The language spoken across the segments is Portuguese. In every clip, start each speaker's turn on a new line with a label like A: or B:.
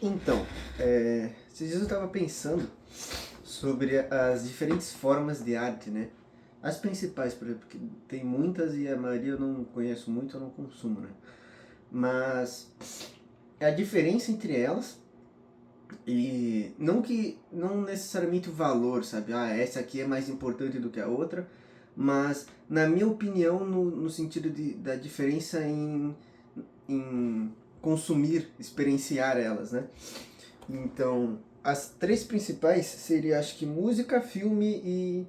A: Então, esses dias eu estava pensando sobre as diferentes formas de arte, né? As principais, por exemplo, porque tem muitas e a maioria eu não conheço muito, eu não consumo, né? Mas a diferença entre elas e não necessariamente o valor, sabe? Ah, essa aqui é mais importante do que a outra, mas na minha opinião, no sentido da diferença em consumir, experienciar elas, né? Então, as três principais seriam, acho que música, filme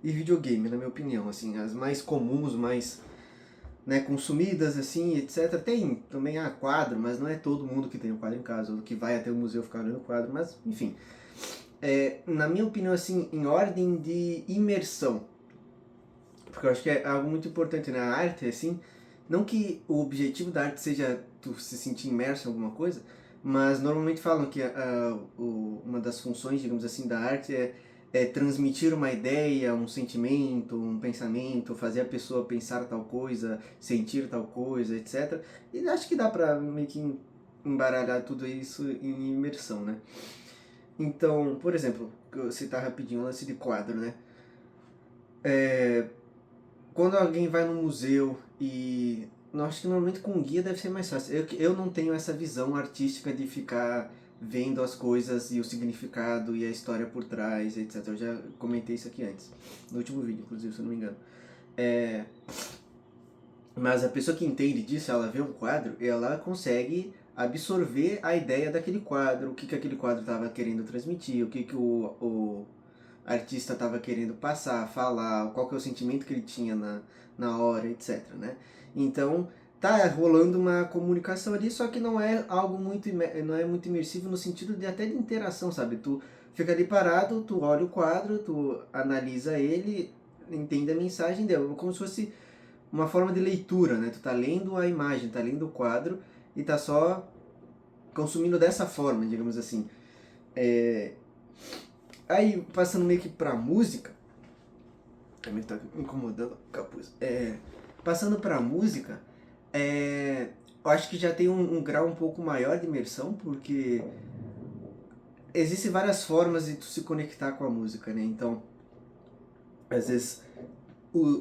A: e videogame, na minha opinião, assim, as mais comuns, mais, né, consumidas, assim, etc. Tem também quadro, mas não é todo mundo que tem um quadro em casa, ou que vai até o museu ficar olhando o quadro, mas, enfim. Na minha opinião, assim, em ordem de imersão, porque eu acho que é algo muito importante na arte, assim, não que o objetivo da arte seja tu se sentir imerso em alguma coisa, mas normalmente falam que uma das funções, digamos assim, da arte é transmitir uma ideia, um sentimento, um pensamento, fazer a pessoa pensar tal coisa, sentir tal coisa, etc. E acho que dá pra meio que embaralhar tudo isso em imersão, né? Então, por exemplo, eu citar rapidinho o lance de quadro, né? Quando alguém vai no museu e. Eu acho que normalmente com guia deve ser mais fácil. Eu não tenho essa visão artística de ficar vendo as coisas e o significado e a história por trás, etc. Eu já comentei isso aqui antes, no último vídeo, inclusive, se eu não me engano. É, mas a pessoa que entende disso, ela vê um quadro e ela consegue absorver a ideia daquele quadro, o que aquele quadro estava querendo transmitir, o que o artista estava querendo passar, falar, qual que é o sentimento que ele tinha na hora, etc, né? Então, tá rolando uma comunicação ali, só que não é algo não é muito imersivo no sentido de até de interação, sabe? Tu fica ali parado, tu olha o quadro, tu analisa ele, entende a mensagem dele, como se fosse uma forma de leitura, né? Tu tá lendo a imagem, tá lendo o quadro e tá só consumindo dessa forma, digamos assim. É... Aí, passando meio que pra música, também tá me incomodando o capuz. Passando pra música, eu acho que já tem um grau um pouco maior de imersão, porque existem várias formas de tu se conectar com a música, né? Então, às vezes,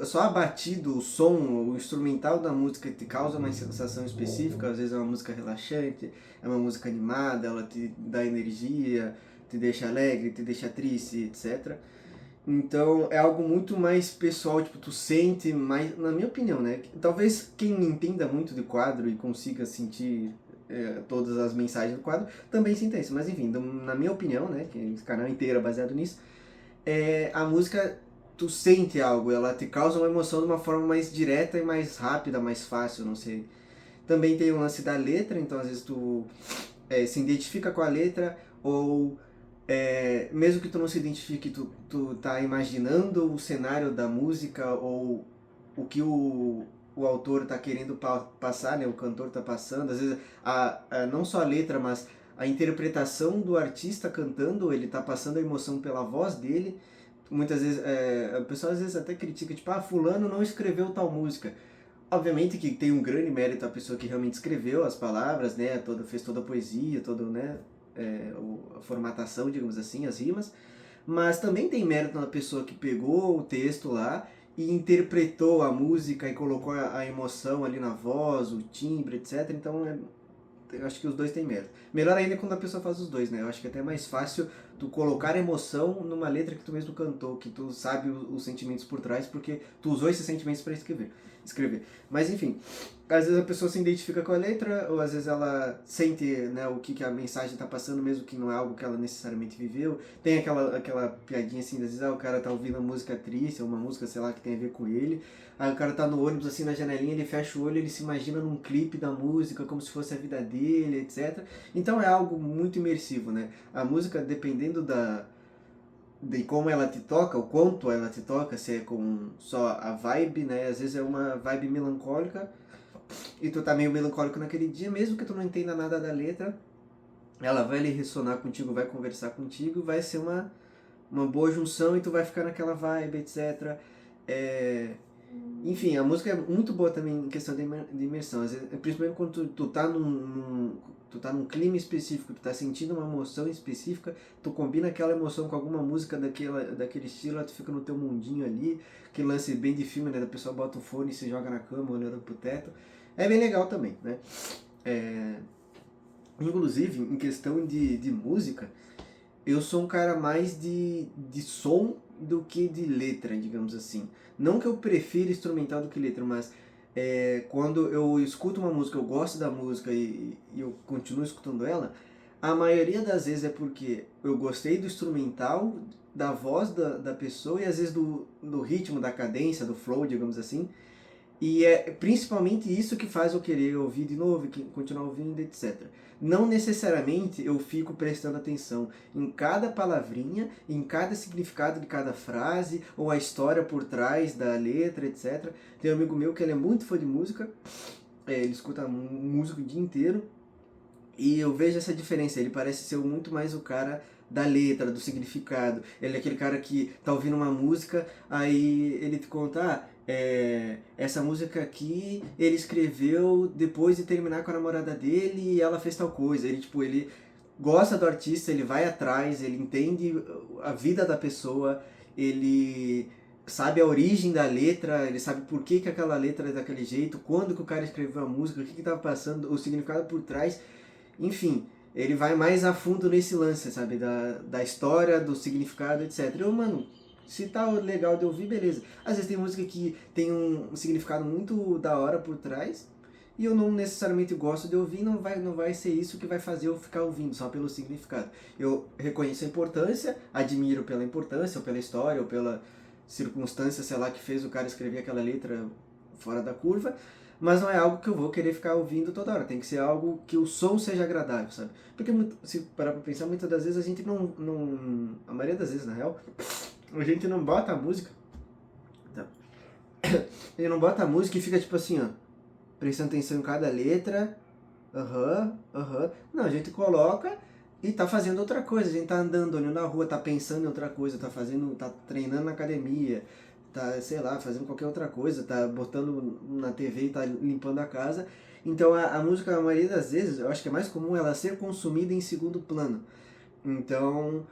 A: só a batida, o som, o instrumental da música te causa uma sensação específica, às vezes é uma música relaxante, é uma música animada, ela te dá energia, te deixa alegre, te deixa triste, etc. Então é algo muito mais pessoal, tipo, tu sente mais, na minha opinião, né? Talvez quem entenda muito de quadro e consiga sentir todas as mensagens do quadro também sinta isso, mas enfim, na minha opinião, né? Que esse canal inteiro é baseado nisso, a música, tu sente algo, ela te causa uma emoção de uma forma mais direta e mais rápida, mais fácil, não sei. Também tem o lance da letra, então às vezes tu se identifica com a letra, ou mesmo que tu não se identifique, tu tá imaginando o cenário da música, ou o que o autor tá querendo passar, né, o cantor tá passando, às vezes não só a letra, mas a interpretação do artista cantando, ele tá passando a emoção pela voz dele. Muitas vezes, a pessoa às vezes até critica, tipo, fulano não escreveu tal música. Obviamente que tem um grande mérito a pessoa que realmente escreveu as palavras, né, fez toda a poesia, toda, né, a formatação, digamos assim, as rimas, mas também tem mérito na pessoa que pegou o texto lá e interpretou a música e colocou a emoção ali na voz, o timbre, etc. Então eu acho que os dois têm mérito. Melhor ainda é quando a pessoa faz os dois, né? Eu acho que é até mais fácil tu colocar emoção numa letra que tu mesmo cantou, que tu sabe os sentimentos por trás, porque tu usou esses sentimentos para escrever. Mas enfim, às vezes a pessoa se identifica com a letra, ou às vezes ela sente, né, o que a mensagem está passando, mesmo que não é algo que ela necessariamente viveu. Tem aquela piadinha assim, às vezes o cara tá ouvindo uma música triste, ou uma música, sei lá, que tem a ver com ele. Aí o cara tá no ônibus assim na janelinha, ele fecha o olho, ele se imagina num clipe da música, como se fosse a vida dele, etc. Então é algo muito imersivo, né? A música, dependendo de como ela te toca, o quanto ela te toca, se é com só a vibe, né? Às vezes é uma vibe melancólica e tu tá meio melancólico naquele dia, mesmo que tu não entenda nada da letra, ela vai ali ressonar contigo, vai conversar contigo, vai ser uma boa junção e tu vai ficar naquela vibe, etc. É... Enfim, a música é muito boa também em questão de imersão. Às vezes, principalmente quando tu tá tu tá num clima específico, tu tá sentindo uma emoção específica, tu combina aquela emoção com alguma música daquele estilo, tu fica no teu mundinho ali, que lance bem de filme, né? Da pessoa bota o fone e se joga na cama olhando pro teto. É bem legal também, né? É, inclusive, em questão de música, eu sou um cara mais de som do que de letra, digamos assim. Não que eu prefira instrumental do que letra, mas quando eu escuto uma música, eu gosto da música e eu continuo escutando ela, a maioria das vezes é porque eu gostei do instrumental, da voz da pessoa e às vezes do ritmo, da cadência, do flow, digamos assim. E é principalmente isso que faz eu querer ouvir de novo e continuar ouvindo, etc. Não necessariamente eu fico prestando atenção em cada palavrinha, em cada significado de cada frase, ou a história por trás da letra, etc. Tem um amigo meu que ele é muito fã de música, ele escuta música o dia inteiro, e eu vejo essa diferença, ele parece ser muito mais o cara da letra, do significado. Ele é aquele cara que tá ouvindo uma música, aí ele te conta, essa música aqui ele escreveu depois de terminar com a namorada dele e ela fez tal coisa. Ele, tipo, ele gosta do artista, ele vai atrás, ele entende a vida da pessoa, ele sabe a origem da letra, ele sabe por que, que aquela letra é daquele jeito, quando que o cara escreveu a música, o que estava passando, o significado por trás. Enfim, ele vai mais a fundo nesse lance, sabe? Da história, do significado, etc. Eu, mano, se tá legal de ouvir, beleza. Às vezes tem música que tem um significado muito da hora por trás, e eu não necessariamente gosto de ouvir, não vai ser isso que vai fazer eu ficar ouvindo, só pelo significado. Eu reconheço a importância, admiro pela importância, ou pela história, ou pela circunstância, sei lá, que fez o cara escrever aquela letra fora da curva, mas não é algo que eu vou querer ficar ouvindo toda hora. Tem que ser algo que o som seja agradável, sabe? Porque se parar pra pensar, muitas das vezes a gente não. A maioria das vezes, na real, a gente não bota a música. Tá? Ele não bota a música e fica tipo assim, ó, prestando atenção em cada letra. Aham. Não, a gente coloca e tá fazendo outra coisa. A gente tá andando, olhando na rua, tá pensando em outra coisa, tá treinando na academia, tá, sei lá, fazendo qualquer outra coisa, tá botando na TV e tá limpando a casa. Então a música, a maioria das vezes, eu acho que é mais comum ela ser consumida em segundo plano. Então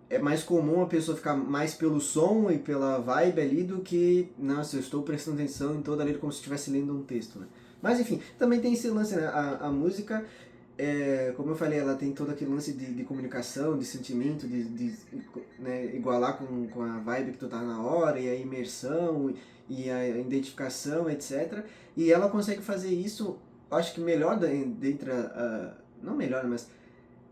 A: é mais comum a pessoa ficar mais pelo som e pela vibe ali do que, nossa, eu estou prestando atenção em toda a letra como se estivesse lendo um texto, né? Mas enfim, também tem esse lance, né? A música, como eu falei, ela tem todo aquele lance de comunicação, de sentimento, né, igualar com a vibe que tu tá na hora, e a imersão, e a identificação, etc. E ela consegue fazer isso, acho que melhor dentre não melhor, mas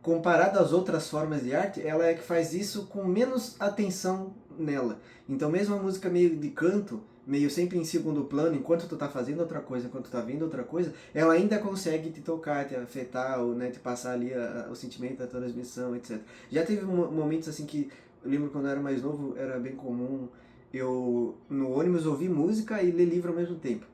A: comparado às outras formas de arte, ela é que faz isso com menos atenção nela. Então mesmo a música meio de canto, meio sempre em segundo plano, enquanto tu tá fazendo outra coisa, enquanto tu tá vendo outra coisa, ela ainda consegue te tocar, te afetar, ou, né, te passar ali o sentimento da transmissão, etc. Já teve momentos assim que, eu lembro quando eu era mais novo, era bem comum eu no ônibus ouvir música e ler livro ao mesmo tempo.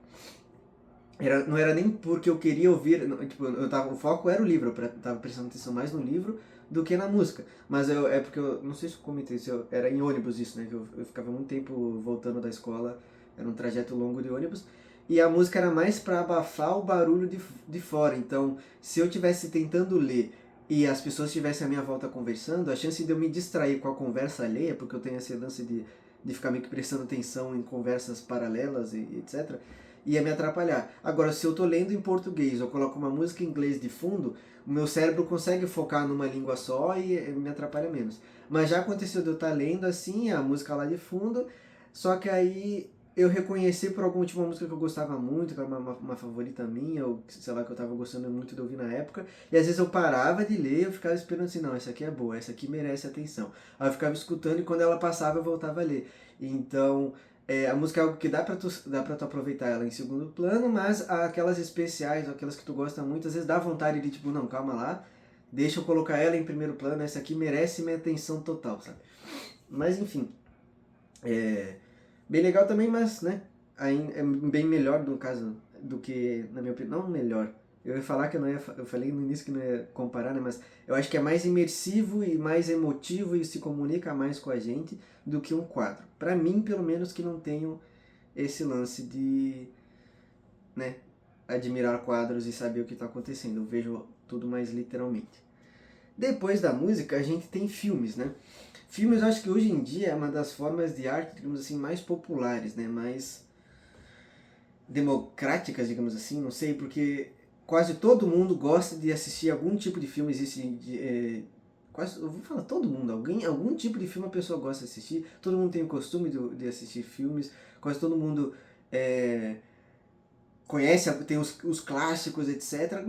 A: Não era nem porque eu queria ouvir, não, tipo, o foco era o livro, tava prestando atenção mais no livro do que na música. Mas é porque eu não sei se eu comentei, era em ônibus isso, né? Que eu ficava muito tempo voltando da escola, era um trajeto longo de ônibus. E a música era mais para abafar o barulho de fora. Então, se eu estivesse tentando ler e as pessoas estivessem à minha volta conversando, a chance de eu me distrair com a conversa alheia, porque eu tenho essa lance de ficar meio que prestando atenção em conversas paralelas e etc., ia me atrapalhar. Agora, se eu tô lendo em português ou coloco uma música em inglês de fundo, o meu cérebro consegue focar numa língua só e me atrapalha menos. Mas já aconteceu de eu estar lendo assim, a música lá de fundo, só que aí eu reconheci por algum motivo uma música que eu gostava muito, que era uma favorita minha, ou sei lá, que eu tava gostando muito de ouvir na época, e às vezes eu parava de ler, eu ficava esperando assim, não, essa aqui é boa, essa aqui merece atenção. Aí eu ficava escutando e quando ela passava eu voltava a ler. Então, a música é algo que dá pra tu aproveitar ela em segundo plano, mas aquelas especiais, aquelas que tu gosta muito, às vezes dá vontade de tipo, não, calma lá, deixa eu colocar ela em primeiro plano, essa aqui merece minha atenção total, sabe? Mas enfim, é bem legal também, mas, né, é bem melhor no caso do que, na minha opinião, não melhor. Eu ia falar que eu não ia, eu falei no início que não ia comparar, né, mas eu acho que é mais imersivo e mais emotivo e se comunica mais com a gente do que um quadro. Pra mim, pelo menos, que não tenho esse lance de, né, admirar quadros e saber o que está acontecendo. Eu vejo tudo mais literalmente. Depois da música, a gente tem filmes, né? Filmes, eu acho que hoje em dia é uma das formas de arte, digamos assim, mais populares, né? Mais democráticas, digamos assim, não sei, porque quase todo mundo gosta de assistir algum tipo de filme, quase, eu vou falar todo mundo, algum tipo de filme a pessoa gosta de assistir, todo mundo tem o costume de assistir filmes, quase todo mundo é, conhece, tem os clássicos, etc.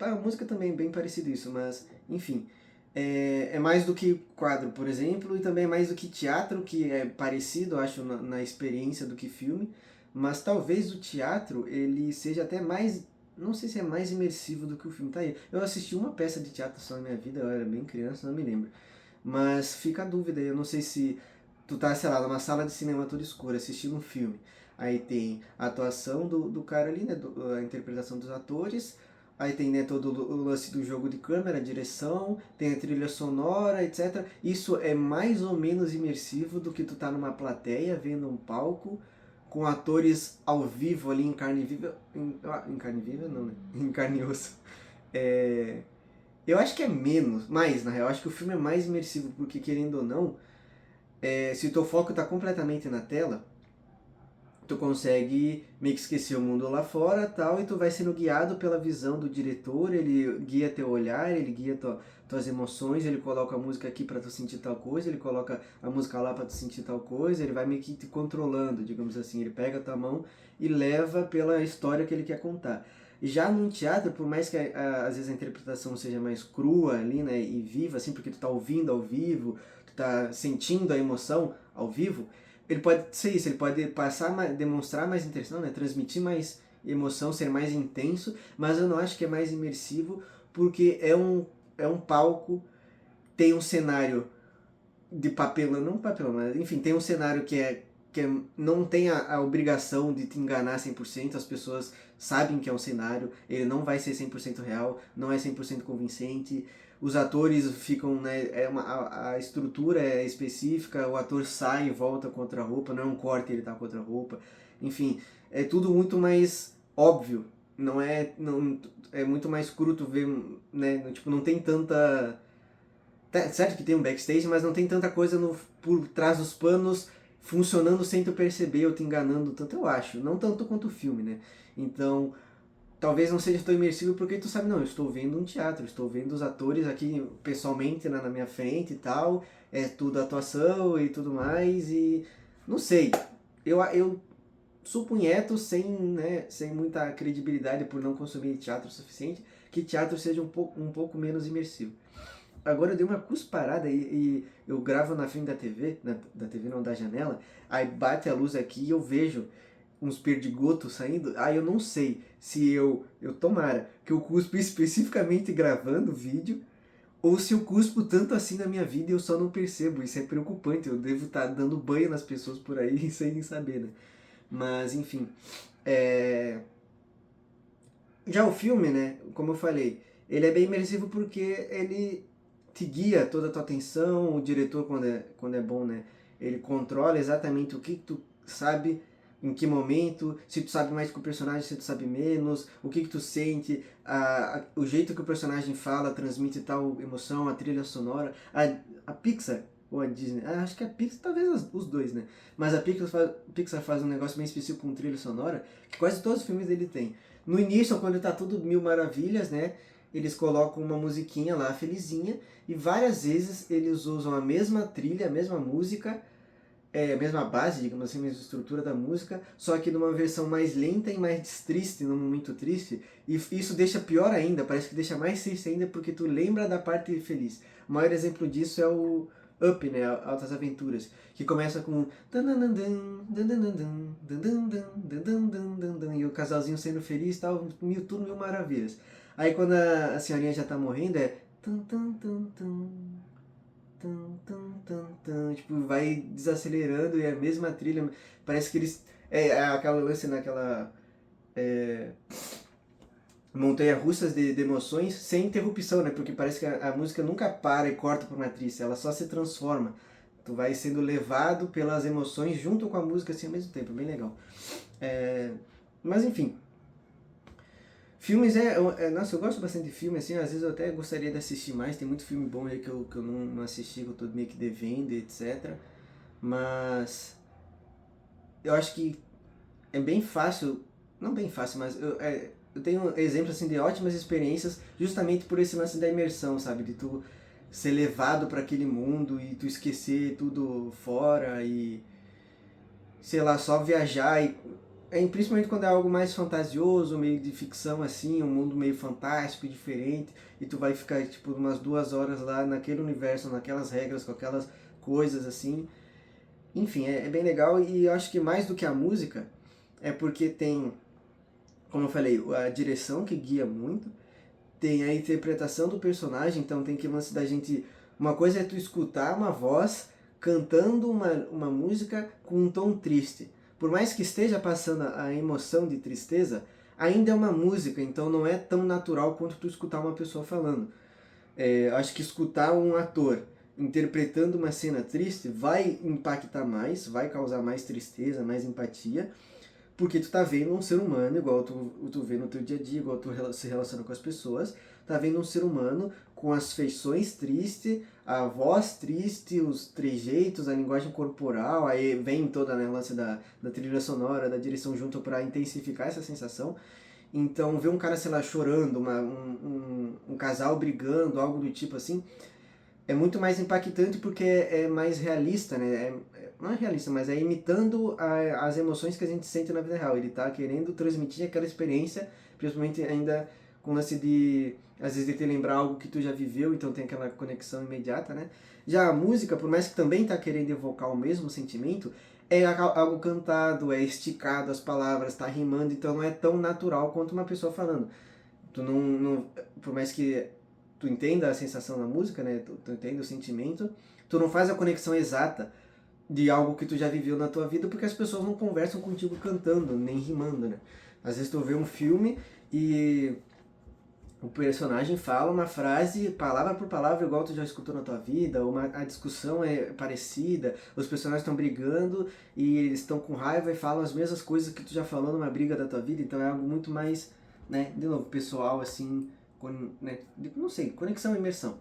A: A música também é bem parecido isso, mas enfim. É mais do que quadro, por exemplo, e também é mais do que teatro, que é parecido, eu acho, na experiência do que filme, mas talvez o teatro ele seja até mais, não sei se é mais imersivo do que o filme. Tá aí. Eu assisti uma peça de teatro só na minha vida, eu era bem criança, não me lembro. Mas fica a dúvida, eu não sei se tu tá, sei lá, numa sala de cinema toda escura assistindo um filme. Aí tem a atuação do cara ali, né, a interpretação dos atores, aí tem, né, todo o lance do jogo de câmera, a direção, tem a trilha sonora, etc. Isso é mais ou menos imersivo do que tu tá numa plateia vendo um palco com atores ao vivo ali em carne viva, em carne viva não, né? Em carne e osso. É, eu acho que é menos, mais na real, eu acho que o filme é mais imersivo, porque querendo ou não, se o teu foco está completamente na tela, tu consegue meio que esquecer o mundo lá fora tal, e tu vai sendo guiado pela visão do diretor, ele guia teu olhar, ele guia tuas emoções, ele coloca a música aqui para tu sentir tal coisa, ele coloca a música lá para tu sentir tal coisa, ele vai meio que te controlando, digamos assim, ele pega a tua mão e leva pela história que ele quer contar. Já num teatro, por mais que às vezes a interpretação seja mais crua ali, né, e viva, assim, porque tu tá ouvindo ao vivo, tu tá sentindo a emoção ao vivo, ele pode ser isso, ele pode passar, demonstrar mais intenção, né? Transmitir mais emoção, ser mais intenso, mas eu não acho que é mais imersivo porque é um palco, tem um cenário de papelão, não papelão, mas enfim, tem um cenário não tem a obrigação de te enganar 100%, as pessoas sabem que é um cenário, ele não vai ser 100% real, não é 100% convincente, os atores ficam, né, a estrutura é específica, o ator sai e volta com outra roupa, não é um corte, ele tá com outra roupa, enfim, é tudo muito mais óbvio, não é muito mais cru tu ver, né, tipo, não tem tanta certo que tem um backstage, mas não tem tanta coisa por trás dos panos funcionando sem tu perceber ou te enganando tanto, eu acho. Não tanto quanto o filme, né? Então, talvez não seja tão imersivo porque tu sabe, não, eu estou vendo um teatro, estou vendo os atores aqui pessoalmente na minha frente e tal, é tudo atuação e tudo mais, e não sei. Eu supunheto, sem muita credibilidade por não consumir teatro o suficiente, que teatro seja um pouco menos imersivo. Agora eu dei uma cusparada e eu gravo na frente da TV, da TV não, da janela, aí bate a luz aqui e eu vejo uns perdigotos saindo, aí eu não sei se eu tomara que eu cuspo especificamente gravando o vídeo, ou se eu cuspo tanto assim na minha vida e eu só não percebo, isso é preocupante, eu devo estar dando banho nas pessoas por aí sem nem saber, né? Mas enfim, é... já o filme, né, como eu falei, ele é bem imersivo porque ele te guia toda a tua atenção, o diretor, quando é bom, né, ele controla exatamente o que tu sabe, em que momento, se tu sabe mais que o personagem, se tu sabe menos, o que tu sente, o jeito que o personagem fala, transmite tal emoção, a trilha sonora. A Pixar, ou a Disney, acho que a Pixar, talvez os dois, né, mas a Pixar faz um negócio bem específico com trilha sonora, que quase todos os filmes dele tem. No início, quando tá tudo mil maravilhas, né? Eles colocam uma musiquinha lá, felizinha, e várias vezes eles usam a mesma trilha, a mesma música, a mesma base, digamos assim, a mesma estrutura da música, só que numa versão mais lenta e mais triste, num momento triste, e isso deixa pior ainda, parece que deixa mais triste ainda porque tu lembra da parte feliz. O maior exemplo disso é o Up, né, Altas Aventuras, que começa com e o casalzinho sendo feliz, tal, tudo mil maravilhas. Aí quando a senhorinha já tá morrendo é tipo, vai desacelerando e é a mesma trilha, parece que eles é aquela lance naquela montanha russas de emoções sem interrupção, né? Porque parece que a música nunca para e corta por uma atriz, ela só se transforma. Tu vai sendo levado pelas emoções junto com a música assim ao mesmo tempo, bem legal. Mas enfim, filmes nossa, eu gosto bastante de filme, assim, às vezes eu até gostaria de assistir mais, tem muito filme bom aí que eu não assisti, que eu tô meio que devendo, etc. Mas eu acho que é bem fácil, não bem fácil, mas eu tenho exemplos assim de ótimas experiências justamente por esse lance da imersão, sabe? De tu ser levado para aquele mundo e tu esquecer tudo fora e sei lá, só viajar e principalmente quando é algo mais fantasioso, meio de ficção assim, um mundo meio fantástico e diferente, e tu vai ficar tipo umas 2 horas lá naquele universo, naquelas regras, com aquelas coisas assim. Enfim, é bem legal e eu acho que mais do que a música é porque tem, como eu falei, a direção que guia muito, tem a interpretação do personagem, então tem que lance da gente. Uma coisa é tu escutar uma voz cantando uma música com um tom triste. Por mais que esteja passando a emoção de tristeza, ainda é uma música, então não é tão natural quanto tu escutar uma pessoa falando. Acho que escutar um ator interpretando uma cena triste vai impactar mais, vai causar mais tristeza, mais empatia, porque tu tá vendo um ser humano, igual tu vê no teu dia a dia, igual tu se relaciona com as pessoas, tá vendo um ser humano com as feições tristes, a voz triste, os trejeitos, a linguagem corporal, aí vem toda a lance da trilha sonora, da direção junto para intensificar essa sensação. Então, ver um cara, sei lá, chorando, um casal brigando, algo do tipo assim, é muito mais impactante porque é mais realista, né? Não é realista, mas é imitando as emoções que a gente sente na vida real. Ele tá querendo transmitir aquela experiência, principalmente ainda com o lance de, às vezes, de te lembrar algo que tu já viveu, então tem aquela conexão imediata, né? Já a música, por mais que também tá querendo evocar o mesmo sentimento, é algo cantado, é esticado as palavras, tá rimando, então não é tão natural quanto uma pessoa falando. Tu não por mais que tu entenda a sensação da música, né? Tu entenda o sentimento, tu não faz a conexão exata de algo que tu já viveu na tua vida, porque as pessoas não conversam contigo cantando, nem rimando, né? Às vezes tu vê um filme e o personagem fala uma frase, palavra por palavra, igual tu já escutou na tua vida, a discussão é parecida, os personagens estão brigando e eles estão com raiva e falam as mesmas coisas que tu já falou numa briga da tua vida, então é algo muito mais, né, de novo, pessoal, assim, né, não sei, conexão e imersão.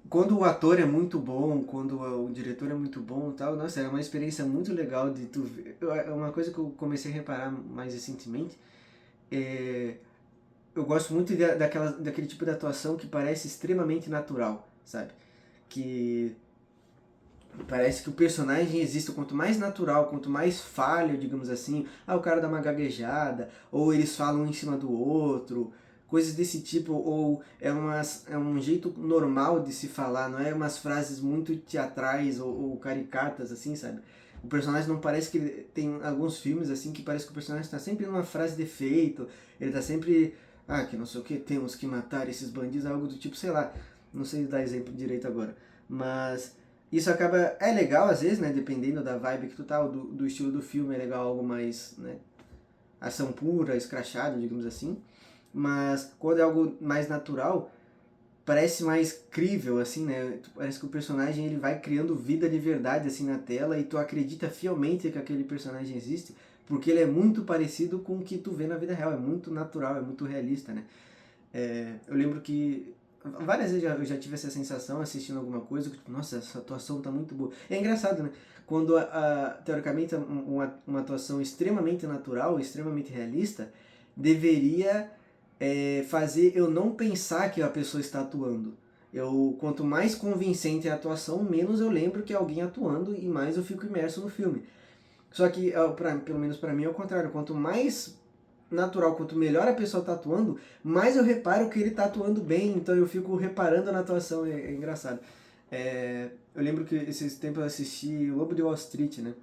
A: Quando o ator é muito bom, quando o diretor é muito bom e tal, nossa, é uma experiência muito legal de tu ver. É uma coisa que eu comecei a reparar mais recentemente, eu gosto muito daquele tipo de atuação que parece extremamente natural, sabe? Que parece que o personagem existe, quanto mais natural, quanto mais falho, digamos assim, o cara dá uma gaguejada, ou eles falam um em cima do outro, coisas desse tipo, ou é um jeito normal de se falar, não é umas frases muito teatrais ou caricatas, assim, sabe? O personagem não parece que tem alguns filmes assim que parece que o personagem está sempre numa frase de efeito, ele está sempre, que não sei o que, temos que matar esses bandidos, algo do tipo, sei lá, não sei dar exemplo direito agora, mas isso acaba, é legal às vezes, né, dependendo da vibe que tu tá, do estilo do filme, é legal algo mais, né, ação pura, escrachado, digamos assim, mas quando é algo mais natural, parece mais crível, assim, né? Parece que o personagem ele vai criando vida de verdade, assim, na tela e tu acredita fielmente que aquele personagem existe, porque ele é muito parecido com o que tu vê na vida real, é muito natural, é muito realista, né? Eu lembro que várias vezes eu já tive essa sensação assistindo alguma coisa, que, nossa, essa atuação tá muito boa. É engraçado, né? Quando, teoricamente, uma atuação extremamente natural, extremamente realista, deveria fazer eu não pensar que a pessoa está atuando. Quanto mais convincente é a atuação, menos eu lembro que é alguém atuando e mais eu fico imerso no filme. Só que, pelo menos para mim, é o contrário. Quanto mais natural, quanto melhor a pessoa tá atuando, mais eu reparo que ele tá atuando bem, então eu fico reparando na atuação, é engraçado. Eu lembro que esses tempos eu assisti O Lobo de Wall Street, né?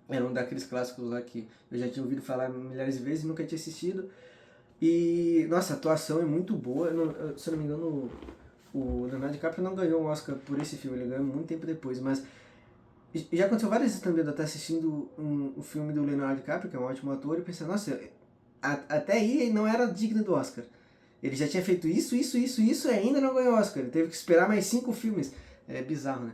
A: Era um daqueles clássicos lá que eu já tinha ouvido falar milhares de vezes e nunca tinha assistido. E, nossa, a atuação é muito boa. Se eu não me engano, o Leonardo DiCaprio não ganhou um Oscar por esse filme, ele ganhou muito tempo depois, mas já aconteceu várias vezes também de eu estar assistindo um filme do Leonardo DiCaprio, que é um ótimo ator, e pensando, nossa, até aí ele não era digno do Oscar. Ele já tinha feito isso e ainda não ganhou Oscar. Ele teve que esperar mais 5 filmes É bizarro, né?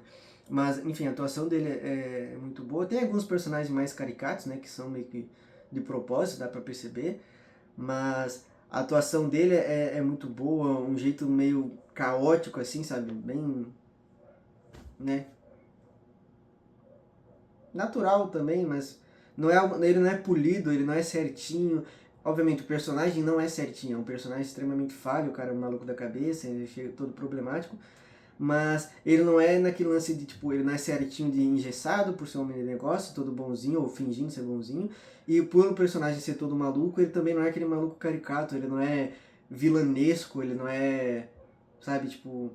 A: Mas, enfim, a atuação dele é muito boa. Tem alguns personagens mais caricatos, né? Que são meio que de propósito, dá pra perceber. Mas a atuação dele é muito boa, um jeito meio caótico, assim, sabe? Bem, né? Natural também, mas não é, ele não é polido, ele não é certinho. Obviamente o personagem não é certinho, é um personagem extremamente falho, o cara é um maluco da cabeça, ele é todo problemático, mas ele não é naquele lance de, tipo, ele não é certinho de engessado por ser um homem de negócio, todo bonzinho, ou fingindo ser bonzinho, e por o personagem ser todo maluco, ele também não é aquele maluco caricato, ele não é vilanesco, ele não é, sabe, tipo,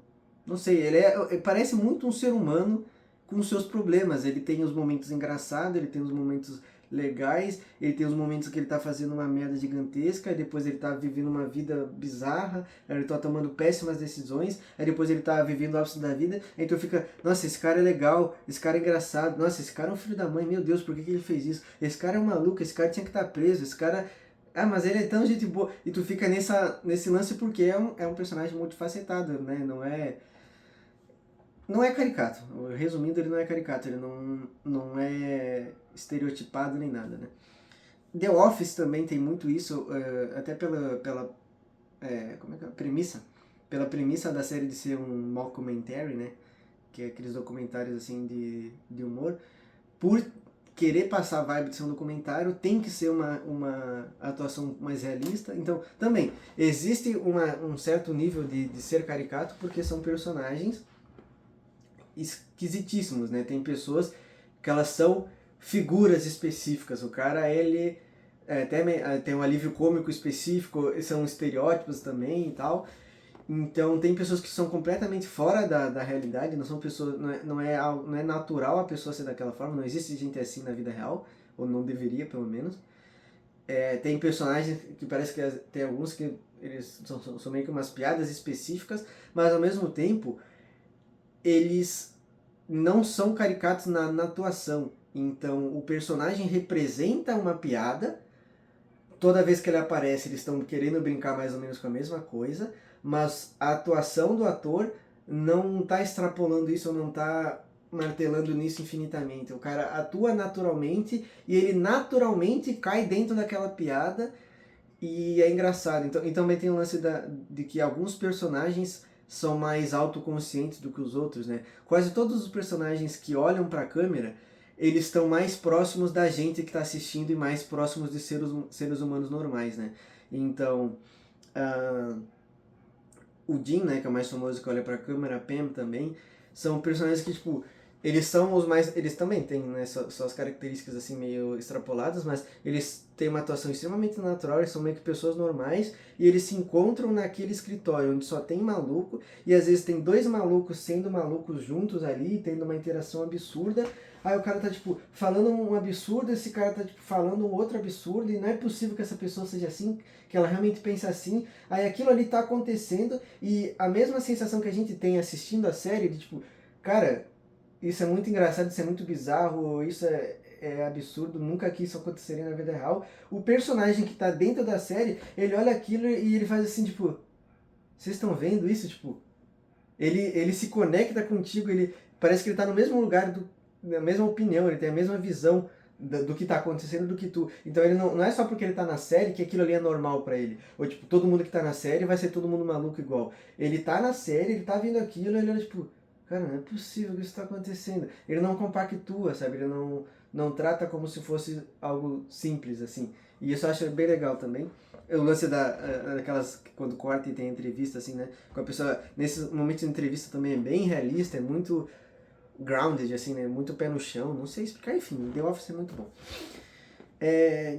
A: não sei, ele parece muito um ser humano com seus problemas, ele tem os momentos engraçados, ele tem os momentos legais, ele tem os momentos que ele tá fazendo uma merda gigantesca, e depois ele tá vivendo uma vida bizarra, aí ele tá tomando péssimas decisões, aí depois ele tá vivendo o ápice da vida, aí tu fica, nossa, esse cara é legal, esse cara é engraçado, nossa, esse cara é um filho da mãe, meu Deus, por que ele fez isso? Esse cara é um maluco, esse cara tinha que estar preso, esse cara... Ah, mas ele é tão gente boa. E tu fica nesse lance porque é um personagem multifacetado, né? Não é caricato. Resumindo, ele não é caricato, ele não é estereotipado nem nada, né? The Office também tem muito isso, até pela como é que é? Premissa. Pela premissa da série de ser um mockumentary, né? Que é aqueles documentários assim de humor. Por querer passar a vibe de ser um documentário, tem que ser uma atuação mais realista. Então, também, existe um certo nível de ser caricato, porque são personagens esquisitíssimos, né? Tem pessoas que elas são figuras específicas. O cara, ele tem um alívio cômico específico, são estereótipos também e tal. Então tem pessoas que são completamente fora da realidade, não são pessoas, não é natural a pessoa ser daquela forma, não existe gente assim na vida real, ou não deveria pelo menos. Tem personagens que parece que tem alguns que eles são meio que umas piadas específicas, mas ao mesmo tempo eles não são caricatos na atuação. Então o personagem representa uma piada, toda vez que ele aparece eles estão querendo brincar mais ou menos com a mesma coisa, mas a atuação do ator não está extrapolando isso, ou não está martelando nisso infinitamente. O cara atua naturalmente e ele naturalmente cai dentro daquela piada e é engraçado. Então também tem o lance de que alguns personagens são mais autoconscientes do que os outros, né? Quase todos os personagens que olham para a câmera, eles estão mais próximos da gente que está assistindo e mais próximos de seres humanos normais, né? Então, uh, o Jim, né, que é o mais famoso que olha para a câmera, a Pam também, são personagens que, tipo, eles são os mais... Eles também têm, né, suas características, assim, meio extrapoladas, mas eles têm uma atuação extremamente natural, eles são meio que pessoas normais, e eles se encontram naquele escritório onde só tem maluco, e às vezes tem dois malucos sendo malucos juntos ali, tendo uma interação absurda, aí o cara tá, tipo, falando um absurdo, esse cara tá, tipo, falando um outro absurdo, e não é possível que essa pessoa seja assim, que ela realmente pense assim, aí aquilo ali tá acontecendo, e a mesma sensação que a gente tem assistindo a série, de tipo, cara, isso é muito engraçado, isso é muito bizarro, isso é absurdo, nunca que isso aconteceria na vida real. O personagem que tá dentro da série, ele olha aquilo e ele faz assim, tipo, vocês estão vendo isso? Tipo, ele se conecta contigo, ele parece que ele tá no mesmo lugar, na mesma opinião, ele tem a mesma visão do que tá acontecendo do que tu. Então ele não é só porque ele tá na série que aquilo ali é normal pra ele. Ou tipo, todo mundo que tá na série vai ser todo mundo maluco igual. Ele tá na série, ele tá vendo aquilo, ele olha tipo, cara, não é possível que isso tá acontecendo. Ele não compactua, sabe? Ele não trata como se fosse algo simples, assim. E isso eu acho bem legal também. O lance daquelas, quando corta e tem entrevista, assim, né? Com a pessoa, nesses momentos de entrevista também é bem realista, é muito grounded, assim, né? Muito pé no chão, não sei explicar, enfim, The Office é muito bom.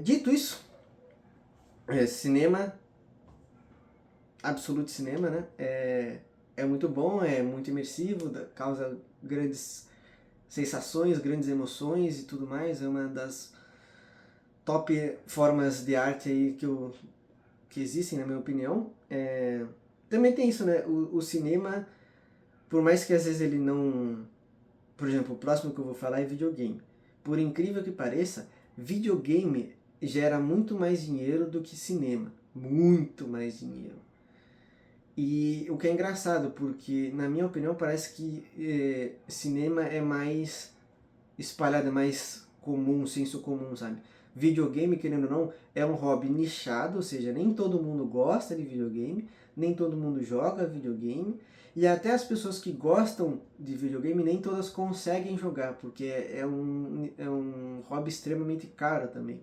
A: Dito isso, cinema, absoluto cinema, né? É muito bom, é muito imersivo, causa grandes sensações, grandes emoções e tudo mais. É uma das top formas de arte aí que existem, na minha opinião. Também tem isso, né? O cinema, por mais que às vezes ele não... Por exemplo, o próximo que eu vou falar é videogame. Por incrível que pareça, videogame gera muito mais dinheiro do que cinema. Muito mais dinheiro. E o que é engraçado, porque na minha opinião parece que cinema é mais espalhado, é mais comum, senso comum, sabe? Videogame, querendo ou não, é um hobby nichado, ou seja, nem todo mundo gosta de videogame, nem todo mundo joga videogame, e até as pessoas que gostam de videogame, nem todas conseguem jogar, porque é um hobby extremamente caro também.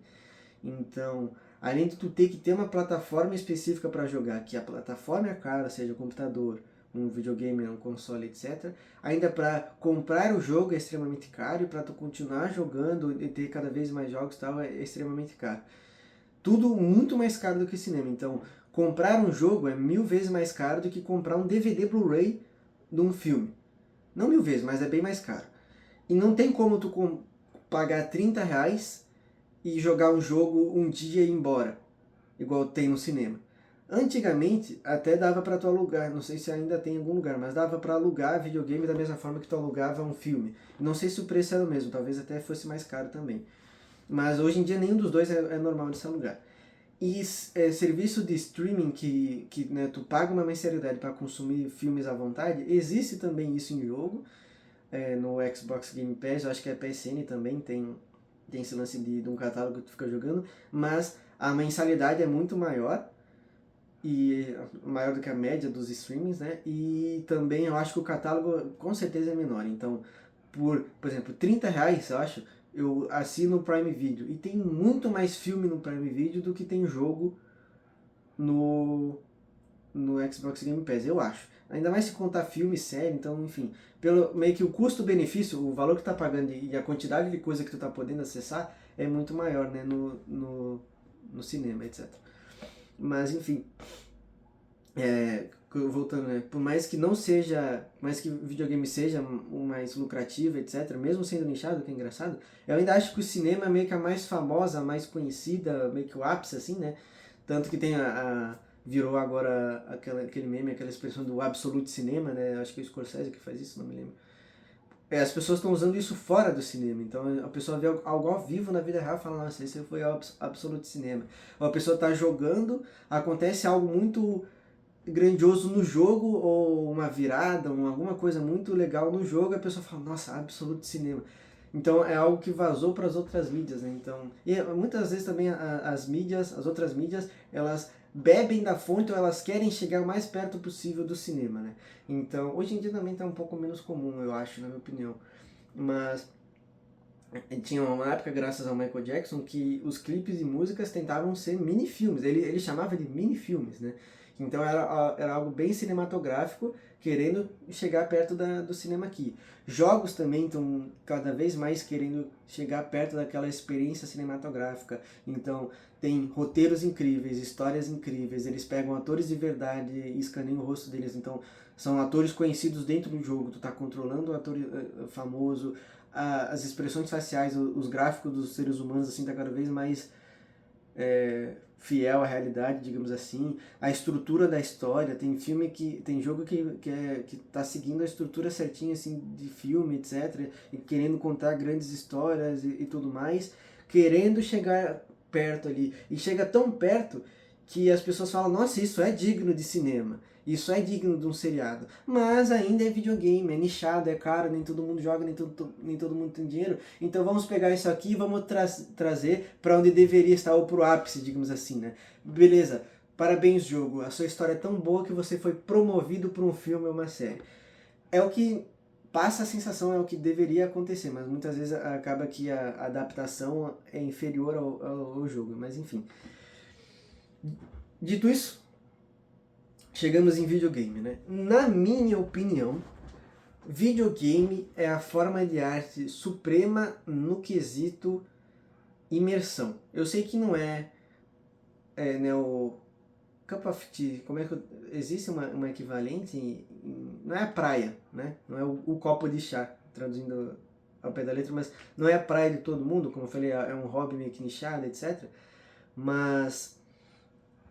A: Então, além de tu ter que ter uma plataforma específica para jogar, que a plataforma é cara, seja computador, um videogame, um console, etc. Ainda para comprar o jogo é extremamente caro e para tu continuar jogando e ter cada vez mais jogos e tal é extremamente caro. Tudo muito mais caro do que cinema. Então, comprar um jogo é 1000 vezes mais caro do que comprar um DVD Blu-ray de um filme. Não 1000 vezes, mas é bem mais caro. E não tem como tu pagar R$ 30 e jogar um jogo um dia e ir embora, igual tem no cinema. Antigamente até dava para tu alugar, não sei se ainda tem em algum lugar, mas dava para alugar videogame da mesma forma que tu alugava um filme. Não sei se o preço era o mesmo, talvez até fosse mais caro também. Mas hoje em dia nenhum dos dois é normal de se alugar. E serviço de streaming que né, tu paga uma mensalidade para consumir filmes à vontade, existe também isso em jogo, no Xbox Game Pass, eu acho que a PSN também tem esse lance de um catálogo que tu fica jogando, mas a mensalidade é muito maior, e maior do que a média dos streamings, né? E também eu acho que o catálogo com certeza é menor. Então, por exemplo, R$ 30, eu acho, eu assino o Prime Video. E tem muito mais filme no Prime Video do que tem jogo no, no Xbox Game Pass, eu acho. Ainda mais se contar filme, série, então, enfim. Pelo, meio que o custo-benefício, o valor que tu tá pagando e a quantidade de coisa que tu tá podendo acessar é muito maior, né? No cinema, etc. Mas, enfim, voltando, né? Por mais que não seja, por mais que o videogame seja o mais lucrativo, etc., mesmo sendo nichado, que é engraçado, eu ainda acho que o cinema é meio que a mais famosa, a mais conhecida, meio que o ápice, assim, né? Tanto que tem virou agora aquele meme, aquela expressão do absolute cinema, né? Acho que é o Scorsese que faz isso, não me lembro. As pessoas estão usando isso fora do cinema, então a pessoa vê algo ao vivo na vida real e fala, nossa, esse foi o absolute cinema. Ou a pessoa está jogando, acontece algo muito grandioso no jogo, ou uma virada, alguma coisa muito legal no jogo, a pessoa fala, nossa, absoluto cinema. Então é algo que vazou para as outras mídias, né? Então, e muitas vezes também as outras mídias, elas bebem da fonte ou elas querem chegar o mais perto possível do cinema, né? Então, hoje em dia também está um pouco menos comum, eu acho, na minha opinião. Mas tinha uma época, graças ao Michael Jackson, que os clipes e músicas tentavam ser mini-filmes. Ele chamava de mini-filmes, né? Então era algo bem cinematográfico, querendo chegar perto do cinema aqui. Jogos também estão cada vez mais querendo chegar perto daquela experiência cinematográfica. Então tem roteiros incríveis, histórias incríveis, eles pegam atores de verdade e escaneiam o rosto deles. Então são atores conhecidos dentro do jogo, tu tá controlando o ator famoso, as expressões faciais, os gráficos dos seres humanos assim tá cada vez mais fiel à realidade, digamos assim, a estrutura da história, tem jogo que tá seguindo a estrutura certinha assim de filme, etc, e querendo contar grandes histórias e tudo mais, querendo chegar perto ali, e chega tão perto que as pessoas falam, nossa, isso é digno de cinema, isso é digno de um seriado, mas ainda é videogame, é nichado, é caro, nem todo mundo joga, nem todo mundo tem dinheiro, então vamos pegar isso aqui e vamos trazer para onde deveria estar, ou pro ápice, digamos assim, né? Beleza, parabéns jogo, a sua história é tão boa que você foi promovido para um filme ou uma série. É o que passa a sensação, é o que deveria acontecer, mas muitas vezes acaba que a adaptação é inferior ao jogo, mas enfim. Dito isso, chegamos em videogame, né? Na minha opinião, videogame é a forma de arte suprema no quesito imersão. Eu sei que não né, o Cup of Tea, como é que existe uma equivalente, não é a praia, né? Não é o copo de chá, traduzindo ao pé da letra, mas não é a praia de todo mundo, como eu falei, é um hobby meio que nichado, etc. Mas,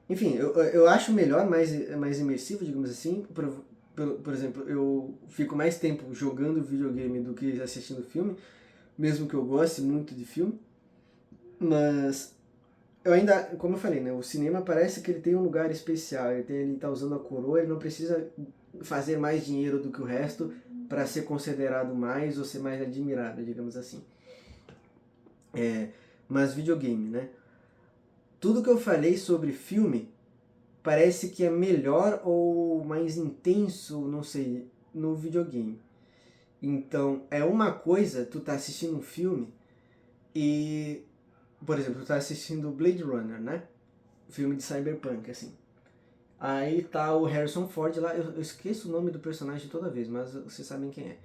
A: enfim, eu acho melhor, mais imersivo, digamos assim. Por exemplo, eu fico mais tempo jogando videogame do que assistindo filme, mesmo que eu goste muito de filme, mas eu ainda, como eu falei, né, o cinema parece que ele tem um lugar especial, ele tá usando a coroa, ele não precisa fazer mais dinheiro do que o resto para ser considerado mais ou ser mais admirado, digamos assim. Mas videogame, né? Tudo que eu falei sobre filme parece que é melhor ou mais intenso, não sei, no videogame. Então, é uma coisa tu tá assistindo um filme e, por exemplo, tu tá assistindo Blade Runner, né? Filme de cyberpunk, assim. Aí tá o Harrison Ford lá, eu esqueço o nome do personagem toda vez, mas vocês sabem quem é.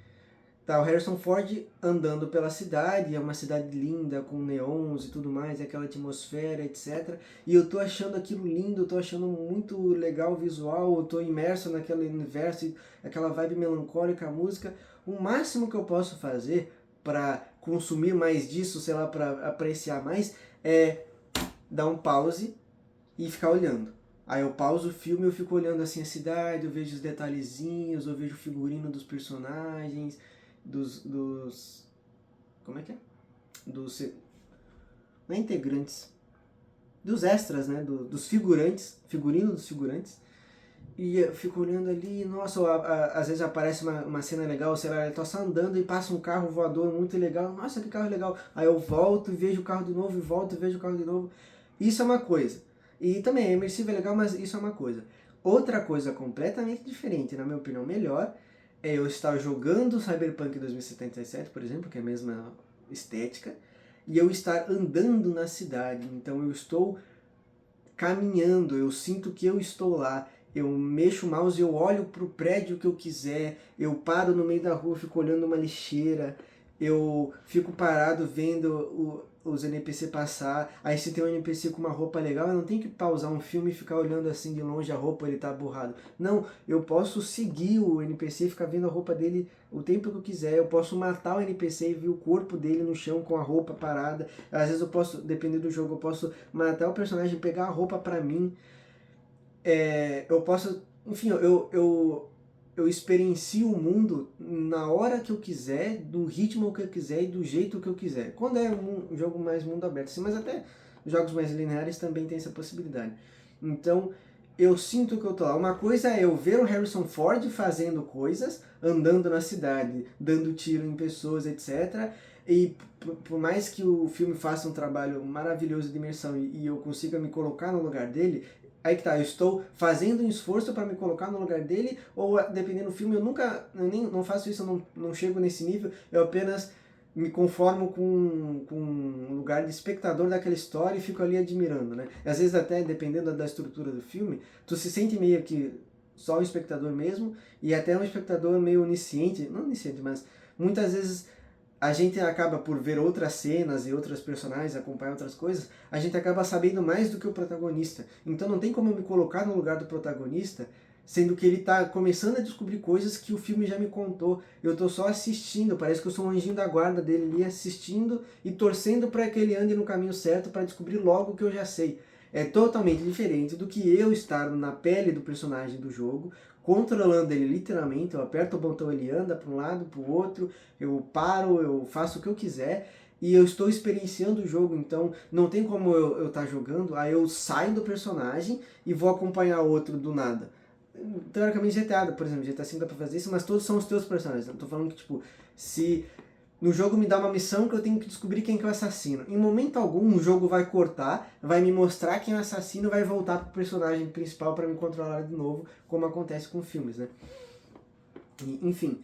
A: Tá o Harrison Ford andando pela cidade, é uma cidade linda, com neons e tudo mais, aquela atmosfera, etc. E eu tô achando aquilo lindo, eu tô achando muito legal o visual, eu tô imerso naquele universo, aquela vibe melancólica, a música. O máximo que eu posso fazer para consumir mais disso, sei lá, para apreciar mais, é dar um pause e ficar olhando. Aí eu pauso o filme, eu fico olhando assim a cidade, eu vejo os detalhezinhos, eu vejo o figurino dos personagens, dos como é que é? Dos, não é integrantes, dos extras, né? Dos figurantes, figurino dos figurantes. E eu fico olhando ali, nossa, às vezes aparece uma cena legal, sei lá, eu tô só andando e passa um carro voador muito legal, nossa, que carro legal. Aí eu volto e vejo o carro de novo, e volto e vejo o carro de novo. Isso é uma coisa. E também, é imersivo, é legal, mas isso é uma coisa. Outra coisa completamente diferente, na minha opinião, melhor, é eu estar jogando Cyberpunk 2077, por exemplo, que é a mesma estética, e eu estar andando na cidade. Então eu estou caminhando, eu sinto que eu estou lá, eu mexo o mouse, eu olho para o prédio que eu quiser, eu paro no meio da rua, fico olhando uma lixeira, eu fico parado vendo os NPC passar, aí se tem um NPC com uma roupa legal, eu não tenho que pausar um filme e ficar olhando assim de longe a roupa, ele tá borrado. Não, eu posso seguir o NPC e ficar vendo a roupa dele o tempo que eu quiser, eu posso matar o NPC e ver o corpo dele no chão com a roupa parada, às vezes eu posso, dependendo do jogo, eu posso matar o personagem, pegar a roupa pra mim, eu posso, enfim, eu experiencio o mundo na hora que eu quiser, do ritmo que eu quiser e do jeito que eu quiser. Quando é um jogo mais mundo aberto, assim, mas até jogos mais lineares também tem essa possibilidade. Então, eu sinto que eu tô lá. Uma coisa é eu ver o Harrison Ford fazendo coisas, andando na cidade, dando tiro em pessoas, etc. E por mais que o filme faça um trabalho maravilhoso de imersão e eu consiga me colocar no lugar dele, aí que tá, eu estou fazendo um esforço para me colocar no lugar dele, ou dependendo do filme, eu nem não faço isso, eu não chego nesse nível, eu apenas me conformo com um lugar de espectador daquela história e fico ali admirando, né? E às vezes até, dependendo da estrutura do filme, tu se sente meio que só um espectador mesmo, e até um espectador meio onisciente, não onisciente, mas muitas vezes a gente acaba por ver outras cenas e outros personagens, acompanhar outras coisas, a gente acaba sabendo mais do que o protagonista. Então não tem como eu me colocar no lugar do protagonista, sendo que ele está começando a descobrir coisas que o filme já me contou. Eu estou só assistindo, parece que eu sou um anjinho da guarda dele ali, assistindo e torcendo para que ele ande no caminho certo para descobrir logo o que eu já sei. É totalmente diferente do que eu estar na pele do personagem do jogo, controlando ele literalmente, eu aperto o botão, ele anda para um lado, para o outro, eu paro, eu faço o que eu quiser e eu estou experienciando o jogo, então não tem como eu estar jogando, aí eu saio do personagem e vou acompanhar outro do nada. Teoricamente GTA, por exemplo, GTA V dá pra fazer isso, mas todos são os teus personagens. Eu tô falando que, tipo, se no jogo me dá uma missão que eu tenho que descobrir quem que é o assassino. Em momento algum, o jogo vai cortar, vai me mostrar quem é o assassino, vai voltar pro personagem principal para me controlar de novo, como acontece com filmes, né? E, enfim,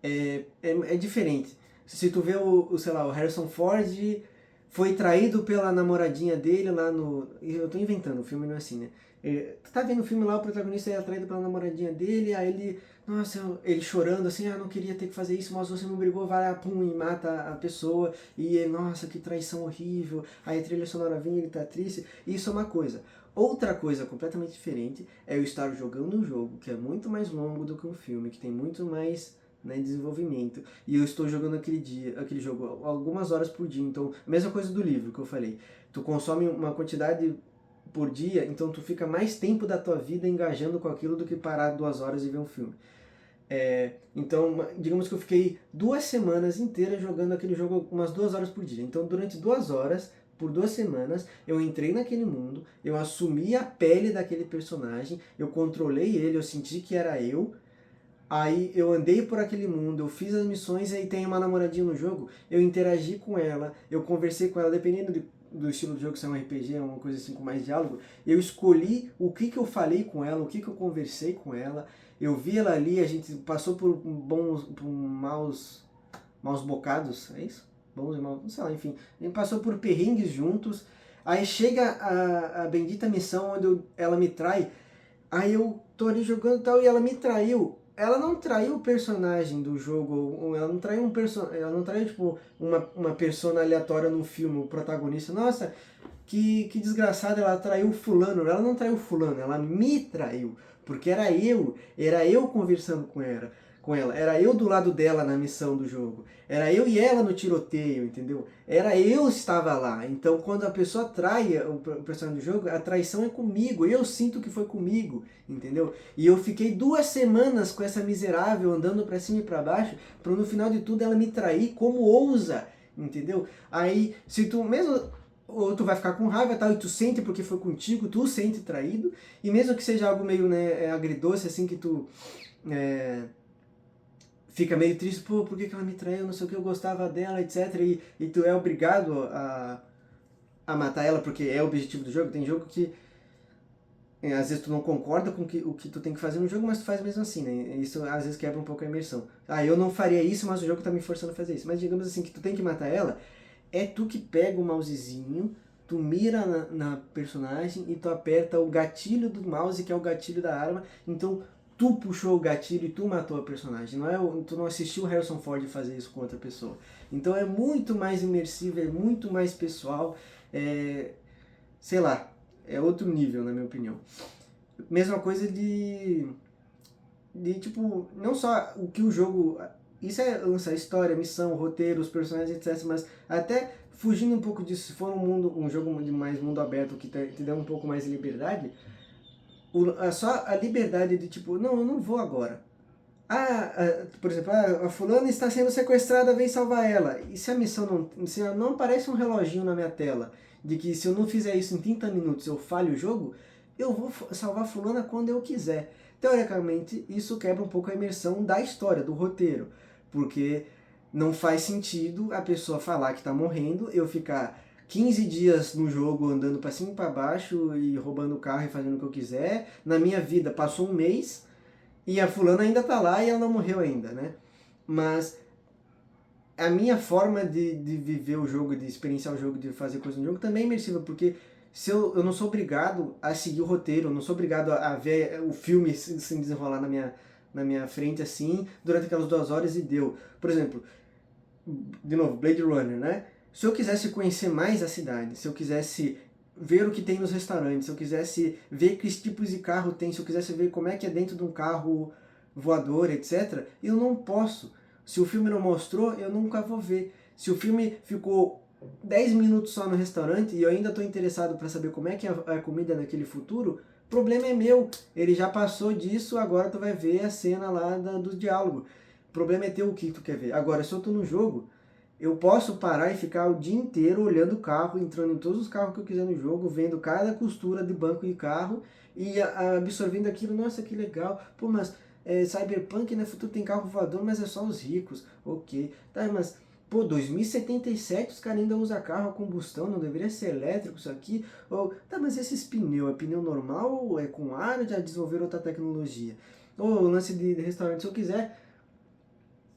A: é diferente. Se tu vê sei lá, o Harrison Ford foi traído pela namoradinha dele lá no... Eu tô inventando, o filme não é assim, né? Tu tá vendo o filme lá, o protagonista é atraído pela namoradinha dele, aí ele... Nossa, ele chorando assim, não queria ter que fazer isso, mas você me obrigou, vai lá, pum, e mata a pessoa. E ele, nossa, que traição horrível. Aí a trilha sonora vem, ele tá triste. Isso é uma coisa. Outra coisa completamente diferente é eu estar jogando um jogo que é muito mais longo do que um filme, que tem muito mais, né, desenvolvimento. E eu estou jogando aquele jogo algumas horas por dia. Então, a mesma coisa do livro que eu falei. Tu consome uma quantidade por dia, então tu fica mais tempo da tua vida engajando com aquilo do que parar 2 horas e ver um filme. Então, digamos que eu fiquei 2 semanas inteiras jogando aquele jogo umas 2 horas por dia. Então, durante 2 horas, por 2 semanas, eu entrei naquele mundo, eu assumi a pele daquele personagem, eu controlei ele, eu senti que era eu. Aí eu andei por aquele mundo, eu fiz as missões e aí tem uma namoradinha no jogo, eu interagi com ela, eu conversei com ela, dependendo do estilo do jogo, se é um RPG, é uma coisa assim com mais diálogo, eu escolhi o que eu falei com ela, o que eu conversei com ela, eu vi ela ali, a gente passou por maus bocados, é isso? Bons e maus, não sei lá, enfim, a gente passou por perrengues juntos, aí chega a bendita missão onde ela me trai. Aí eu tô ali jogando e tal, e ela me traiu. Ela não traiu o personagem do jogo, ela não traiu ela não traiu, tipo, uma persona aleatória no filme, o protagonista. Nossa, que desgraçada, ela traiu fulano. Ela não traiu fulano, ela me traiu. Porque era eu conversando com ela, era eu do lado dela na missão do jogo, era eu e ela no tiroteio, entendeu? Era eu estava lá. Então quando a pessoa trai o personagem do jogo, a traição é comigo, eu sinto que foi comigo, entendeu? E eu fiquei 2 semanas com essa miserável andando pra cima e pra baixo, para no final de tudo ela me trair, como ousa, entendeu? Aí, se tu mesmo ou tu vai ficar com raiva tal, e tu sente porque foi contigo, tu sente traído, e mesmo que seja algo meio, né, agridoce, assim, que tu fica meio triste, pô, por que ela me traiu, não sei o que, eu gostava dela, etc, e tu é obrigado a matar ela, porque é o objetivo do jogo. Tem jogo que às vezes tu não concorda com o que tu tem que fazer no jogo, mas tu faz mesmo assim, né? Isso às vezes quebra um pouco a imersão. Ah, eu não faria isso, mas o jogo tá me forçando a fazer isso. Mas digamos assim, que tu tem que matar ela, é tu que pega o mousezinho, tu mira na personagem e tu aperta o gatilho do mouse, que é o gatilho da arma. Então tu puxou o gatilho e tu matou a personagem. Não é tu não assistiu o Harrison Ford fazer isso com outra pessoa. Então é muito mais imersivo, é muito mais pessoal. Sei lá, é outro nível, na minha opinião. Mesma coisa de tipo, não só o que o jogo. Isso é lança história, missão, roteiro, os personagens, etc. Mas até fugindo um pouco disso, se for um jogo de mais mundo aberto que te der um pouco mais de liberdade, só a liberdade de tipo, não, eu não vou agora. Por exemplo, a fulana está sendo sequestrada, vem salvar ela. E se a missão não, se não aparece um reloginho na minha tela de que se eu não fizer isso em 30 minutos eu falho o jogo, eu vou salvar a fulana quando eu quiser. Teoricamente, isso quebra um pouco a imersão da história, do roteiro, porque não faz sentido a pessoa falar que está morrendo, eu ficar 15 dias no jogo andando para cima e para baixo e roubando o carro e fazendo o que eu quiser. Na minha vida passou um mês e a fulana ainda tá lá e ela não morreu ainda, né? Mas a minha forma de viver o jogo, de experienciar o jogo, de fazer coisa no jogo também é imersiva, porque se eu não sou obrigado a seguir o roteiro, eu não sou obrigado a ver o filme se desenrolar na minha frente assim, durante aquelas 2 horas e deu. Por exemplo, de novo, Blade Runner, né? Se eu quisesse conhecer mais a cidade, se eu quisesse ver o que tem nos restaurantes, se eu quisesse ver que tipos de carro tem, se eu quisesse ver como é que é dentro de um carro voador, etc., eu não posso. Se o filme não mostrou, eu nunca vou ver. Se o filme ficou 10 minutos só no restaurante e eu ainda estou interessado para saber como é que é a comida naquele futuro, o problema é meu. Ele já passou disso, agora tu vai ver a cena lá do diálogo. O problema é ter o que tu quer ver. Agora, se eu tô no jogo, eu posso parar e ficar o dia inteiro olhando o carro, entrando em todos os carros que eu quiser no jogo, vendo cada costura de banco de carro e absorvendo aquilo. Nossa, que legal. Pô, mas Cyberpunk, né? Futuro tem carro voador, mas é só os ricos. Ok. Tá, mas, pô, 2077 os caras ainda usam carro a combustão, não deveria ser elétrico isso aqui? Ou, tá, mas esses pneus, é pneu normal ou é com ar ou já desenvolveram outra tecnologia? Ou o lance de restaurante, se eu quiser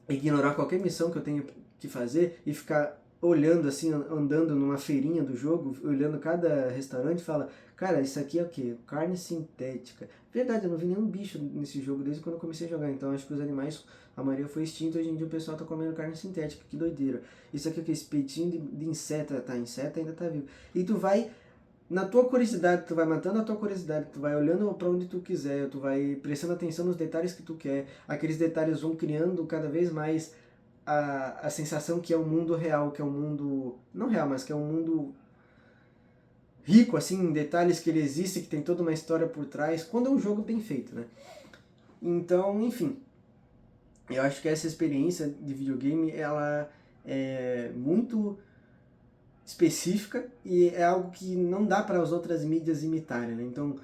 A: ignorar qualquer missão que eu tenha que fazer e ficar olhando assim, andando numa feirinha do jogo, olhando cada restaurante e fala, cara, isso aqui é o quê? Carne sintética. Verdade, eu não vi nenhum bicho nesse jogo desde quando eu comecei a jogar, então acho que os animais, a maioria foi extinta, hoje em dia o pessoal tá comendo carne sintética, que doideira. Isso aqui é o que? Esse peitinho de inseto, tá, inseto ainda tá vivo. E tu vai na tua curiosidade, tu vai matando a tua curiosidade, tu vai olhando para onde tu quiser, tu vai prestando atenção nos detalhes que tu quer, aqueles detalhes vão criando cada vez mais a sensação que é um mundo real, que é um mundo, não real, mas que é um mundo rico, assim, em detalhes, que ele existe, que tem toda uma história por trás, quando é um jogo bem feito, né? Então, enfim, eu acho que essa experiência de videogame, ela é muito específica e é algo que não dá para as outras mídias imitarem, né? Então,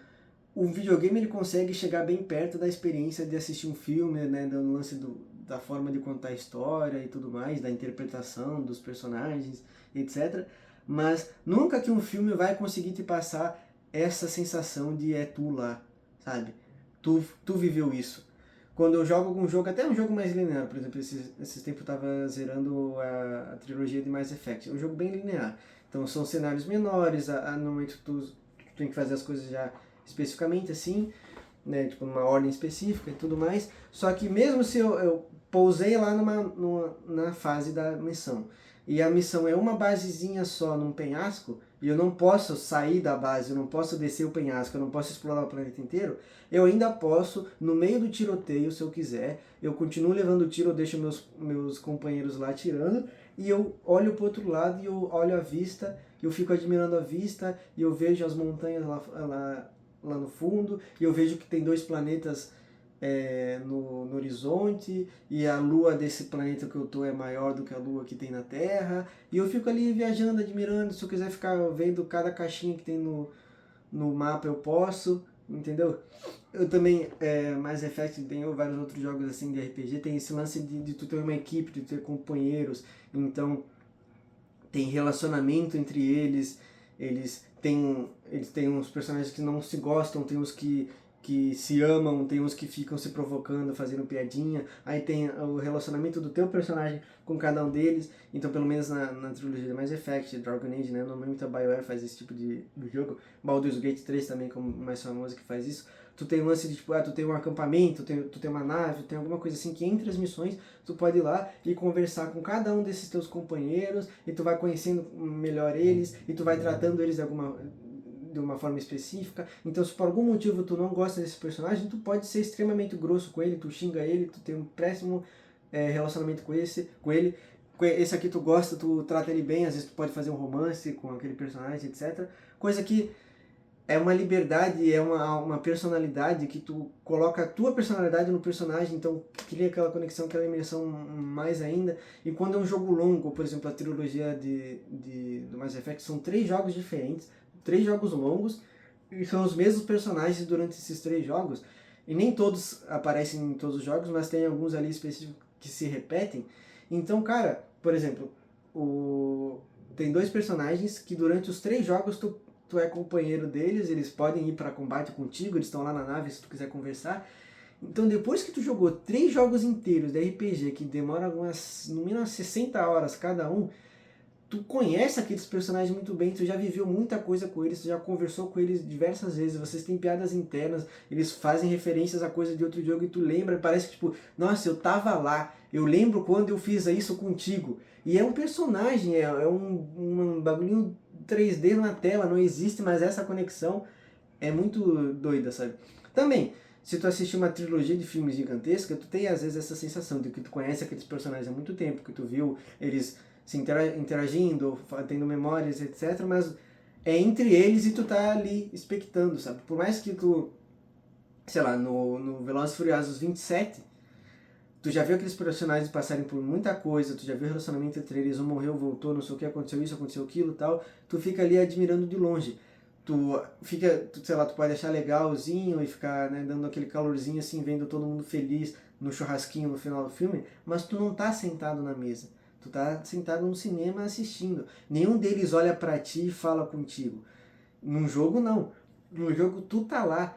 A: o videogame ele consegue chegar bem perto da experiência de assistir um filme, né, do lance da forma de contar a história e tudo mais, da interpretação dos personagens, etc. Mas nunca que um filme vai conseguir te passar essa sensação de é tu lá, sabe? Tu viveu isso. Quando eu jogo algum jogo, até um jogo mais linear, por exemplo, esses tempos eu tava zerando a trilogia de Mass Effect. É um jogo bem linear. Então são cenários menores, no momento tu tem que fazer as coisas já especificamente assim, né, tipo numa ordem específica e tudo mais. Só que mesmo se eu pousei lá na fase da missão, e a missão é uma basezinha só num penhasco, e eu não posso sair da base, eu não posso descer o penhasco, eu não posso explorar o planeta inteiro, eu ainda posso, no meio do tiroteio, se eu quiser, eu continuo levando tiro, eu deixo meus companheiros lá atirando, e eu olho pro outro lado e eu olho a vista, eu fico admirando a vista, e eu vejo as montanhas lá no fundo, e eu vejo que tem dois planetas no horizonte, e a lua desse planeta que eu tô é maior do que a lua que tem na Terra, e eu fico ali viajando, admirando. Se eu quiser ficar vendo cada caixinha que tem no mapa, eu posso, entendeu? Eu também, Mass Effect, tem vários outros jogos assim de RPG, tem esse lance de tu ter uma equipe, de ter companheiros, então tem relacionamento entre eles, eles têm uns personagens que não se gostam, tem os que se amam, tem uns que ficam se provocando, fazendo piadinha, aí tem o relacionamento do teu personagem com cada um deles, então pelo menos na trilogia de Mass Effect, Dragon Age, né, normalmente a BioWare faz esse tipo de jogo, Baldur's Gate 3 também, como o mais famoso que faz isso, tu tem um lance de tipo, tu tem um acampamento, tu tem uma nave, tu tem alguma coisa assim que entre as missões tu pode ir lá e conversar com cada um desses teus companheiros e tu vai conhecendo melhor eles e tu vai tratando eles de uma forma específica. Então, se por algum motivo tu não gosta desse personagem, tu pode ser extremamente grosso com ele, tu xinga ele, tu tem um péssimo relacionamento com ele. Esse aqui tu gosta, tu trata ele bem, às vezes tu pode fazer um romance com aquele personagem, etc. Coisa que é uma liberdade, é uma personalidade que tu coloca a tua personalidade no personagem, então cria aquela conexão, aquela imersão mais ainda. E quando é um jogo longo, por exemplo, a trilogia do Mass Effect, são 3 jogos diferentes, 3 jogos longos, e são os mesmos personagens durante esses 3 jogos. E nem todos aparecem em todos os jogos, mas tem alguns ali específicos que se repetem. Então, cara, por exemplo, tem 2 personagens que durante os 3 jogos tu é companheiro deles, eles podem ir para combate contigo, eles estão lá na nave se tu quiser conversar. Então depois que tu jogou 3 jogos inteiros de RPG, que demora no mínimo 60 horas cada um, tu conhece aqueles personagens muito bem, tu já viveu muita coisa com eles, tu já conversou com eles diversas vezes, vocês têm piadas internas, eles fazem referências a coisa de outro jogo e tu lembra, parece que tipo, nossa, eu tava lá, eu lembro quando eu fiz isso contigo. E é um personagem, é um bagulhinho 3D na tela, não existe mais essa conexão, é muito doida, sabe? Também, se tu assistir uma trilogia de filmes gigantesca, tu tem às vezes essa sensação de que tu conhece aqueles personagens há muito tempo, que tu viu eles se interagindo, tendo memórias, etc. Mas é entre eles e tu tá ali expectando, sabe? Por mais que tu, sei lá, no Velozes e Furiosos 27, tu já viu aqueles personagens passarem por muita coisa, tu já viu o relacionamento entre eles, um morreu, voltou, não sei o que, aconteceu isso, aconteceu aquilo e tal, tu fica ali admirando de longe. Sei lá, tu pode achar legalzinho e ficar, né, dando aquele calorzinho assim, vendo todo mundo feliz no churrasquinho no final do filme, mas tu não tá sentado na mesa. Tu tá sentado no cinema assistindo. Nenhum deles olha pra ti e fala contigo. Num jogo, não. No jogo, tu tá lá.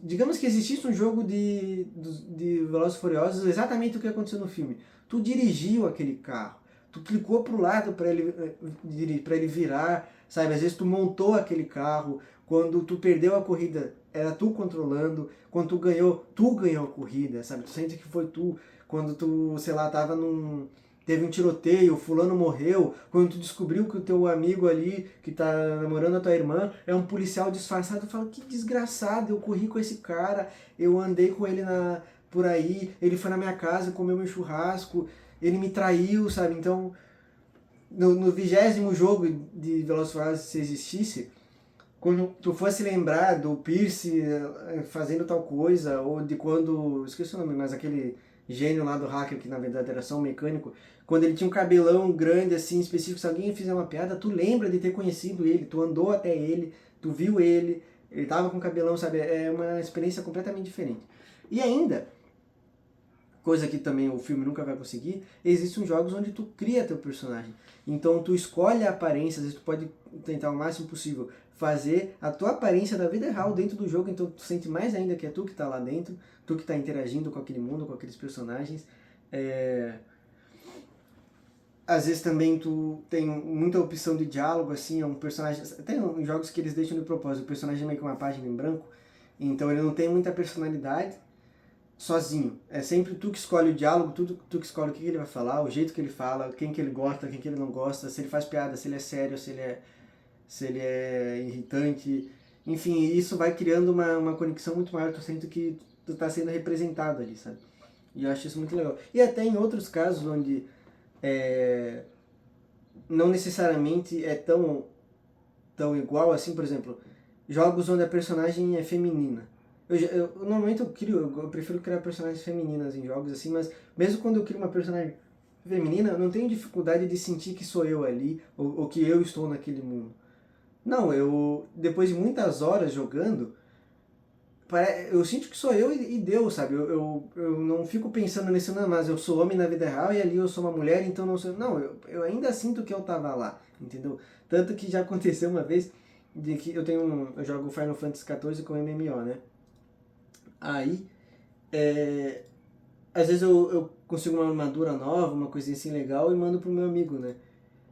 A: Digamos que existisse um jogo de Velozes e Furiosos, exatamente o que aconteceu no filme. Tu dirigiu aquele carro. Tu clicou pro lado para ele virar, sabe? Às vezes tu montou aquele carro. Quando tu perdeu a corrida, era tu controlando. Quando tu ganhou a corrida, sabe? Tu sente que foi tu. Quando tu, sei lá, teve um tiroteio, fulano morreu, quando tu descobriu que o teu amigo ali, que tá namorando a tua irmã, é um policial disfarçado, tu fala, que desgraçado, eu corri com esse cara, eu andei com ele por aí, ele foi na minha casa, comeu meu churrasco, ele me traiu, sabe? Então, no 20º jogo de Velozes e Furiosos, se existisse, quando tu fosse lembrar do Pierce fazendo tal coisa, ou de quando, esqueci o nome, mas aquele gênio lá do hacker, que na verdade era só um mecânico, quando ele tinha um cabelão grande, assim, específico, se alguém fizer uma piada, tu lembra de ter conhecido ele, tu andou até ele, tu viu ele tava com cabelão, sabe? É uma experiência completamente diferente. E ainda, coisa que também o filme nunca vai conseguir, existem jogos onde tu cria teu personagem. Então tu escolhe a aparência, às vezes tu pode tentar o máximo possível fazer a tua aparência da vida real dentro do jogo, então tu sente mais ainda que é tu que tá lá dentro, tu que tá interagindo com aquele mundo, com aqueles personagens. Às vezes também tu tem muita opção de diálogo, assim, é um personagem... Tem jogos que eles deixam de propósito, o personagem é meio que uma página em branco, então ele não tem muita personalidade, sozinho. É sempre tu que escolhe o diálogo, tu que escolhe o que ele vai falar, o jeito que ele fala, quem que ele gosta, quem que ele não gosta, se ele faz piada, se ele é sério, se ele é irritante. Enfim, isso vai criando uma conexão muito maior, tu sente que tu tá sendo representado ali, sabe? E eu acho isso muito legal. E até em outros casos onde não necessariamente é tão igual assim, por exemplo, jogos onde a personagem é feminina. Normalmente eu prefiro criar personagens femininas em jogos assim, mas mesmo quando eu crio uma personagem feminina, eu não tenho dificuldade de sentir que sou eu ali, ou que eu estou naquele mundo. Não, depois de muitas horas jogando, eu sinto que sou eu e deu, sabe? Eu não fico pensando nisso, não, mas eu sou homem na vida real e ali eu sou uma mulher, então não sou. Não, eu ainda sinto que eu tava lá, entendeu? Tanto que já aconteceu uma vez de que eu jogo Final Fantasy XIV com MMO, né? Aí, às vezes eu consigo uma armadura nova, uma coisinha assim legal e mando pro meu amigo, né?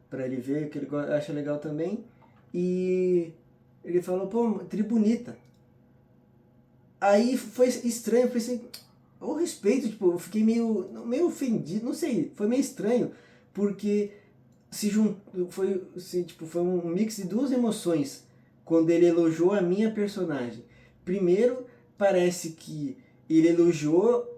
A: Pra ele ver, que ele acha legal também. E ele falou, pô, tri bonita. Aí foi estranho, eu pensei, o respeito, tipo, eu fiquei meio ofendido, não sei, foi meio estranho, porque se juntou, foi um mix de duas emoções quando ele elogiou a minha personagem. Primeiro, parece que ele elogiou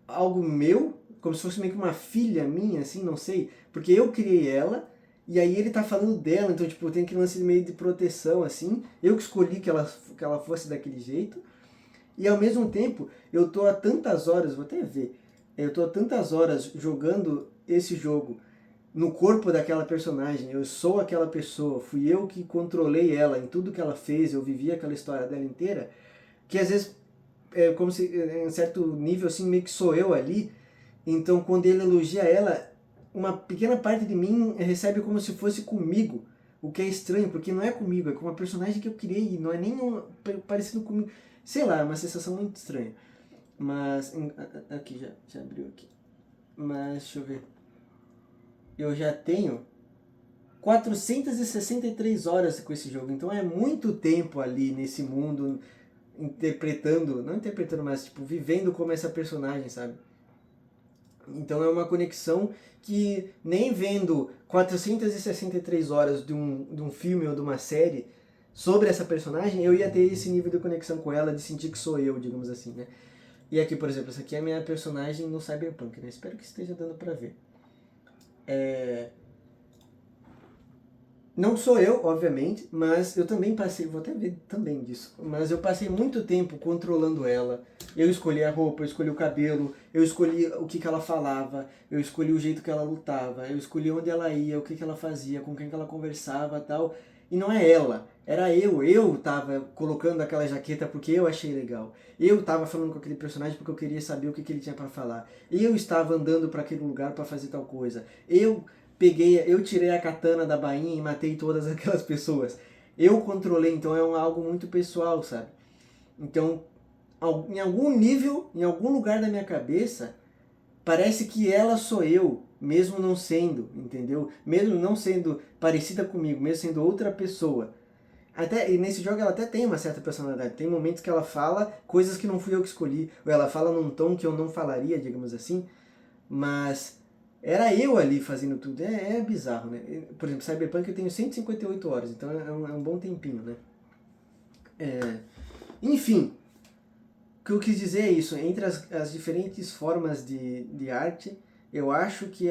A: algo meu, como se fosse meio que uma filha minha, assim, não sei, porque eu criei ela, e aí ele tá falando dela, então, tipo, tem aquele lance meio de proteção, assim, eu que escolhi que ela fosse daquele jeito, e ao mesmo tempo, eu tô há tantas horas, vou até ver, eu tô há tantas horas jogando esse jogo no corpo daquela personagem, eu sou aquela pessoa, fui eu que controlei ela em tudo que ela fez, eu vivi aquela história dela inteira, que às vezes é como se, em certo nível, assim, meio que sou eu ali, então quando ele elogia ela, uma pequena parte de mim recebe como se fosse comigo, o que é estranho, porque não é comigo, é com uma personagem que eu criei, não é nem parecido comigo. Sei lá, é uma sensação muito estranha. Mas. Aqui, já abriu aqui. Mas deixa eu ver. Eu já tenho 463 horas com esse jogo. Então é muito tempo ali nesse mundo interpretando. Não interpretando, mas tipo, vivendo como essa personagem, sabe? Então é uma conexão que nem vendo 463 horas de um filme ou de uma série sobre essa personagem, eu ia ter esse nível de conexão com ela, de sentir que sou eu, digamos assim, né? E aqui, por exemplo, essa aqui é a minha personagem no Cyberpunk, né? Espero que esteja dando pra ver. Não sou eu, obviamente, mas eu também passei, vou até ver também disso, mas eu passei muito tempo controlando ela. Eu escolhi a roupa, eu escolhi o cabelo, eu escolhi o que ela falava, eu escolhi o jeito que ela lutava, eu escolhi onde ela ia, o que ela fazia, com quem que ela conversava, tal. E não é ela, era eu tava colocando aquela jaqueta porque eu achei legal. Eu tava falando com aquele personagem porque eu queria saber o que ele tinha para falar. Eu estava andando para aquele lugar para fazer tal coisa. Eu tirei a katana da bainha e matei todas aquelas pessoas. Eu controlei, então é algo muito pessoal, sabe? Então, em algum nível, em algum lugar da minha cabeça, parece que ela sou eu, mesmo não sendo, entendeu? Mesmo não sendo parecida comigo, mesmo sendo outra pessoa. E nesse jogo ela até tem uma certa personalidade. Tem momentos que ela fala coisas que não fui eu que escolhi, ou ela fala num tom que eu não falaria, digamos assim, mas era eu ali fazendo tudo. É bizarro, né? Por exemplo, Cyberpunk eu tenho 158 horas, então é um bom tempinho, né? Enfim, o que eu quis dizer é isso. Entre as diferentes formas de arte, eu acho que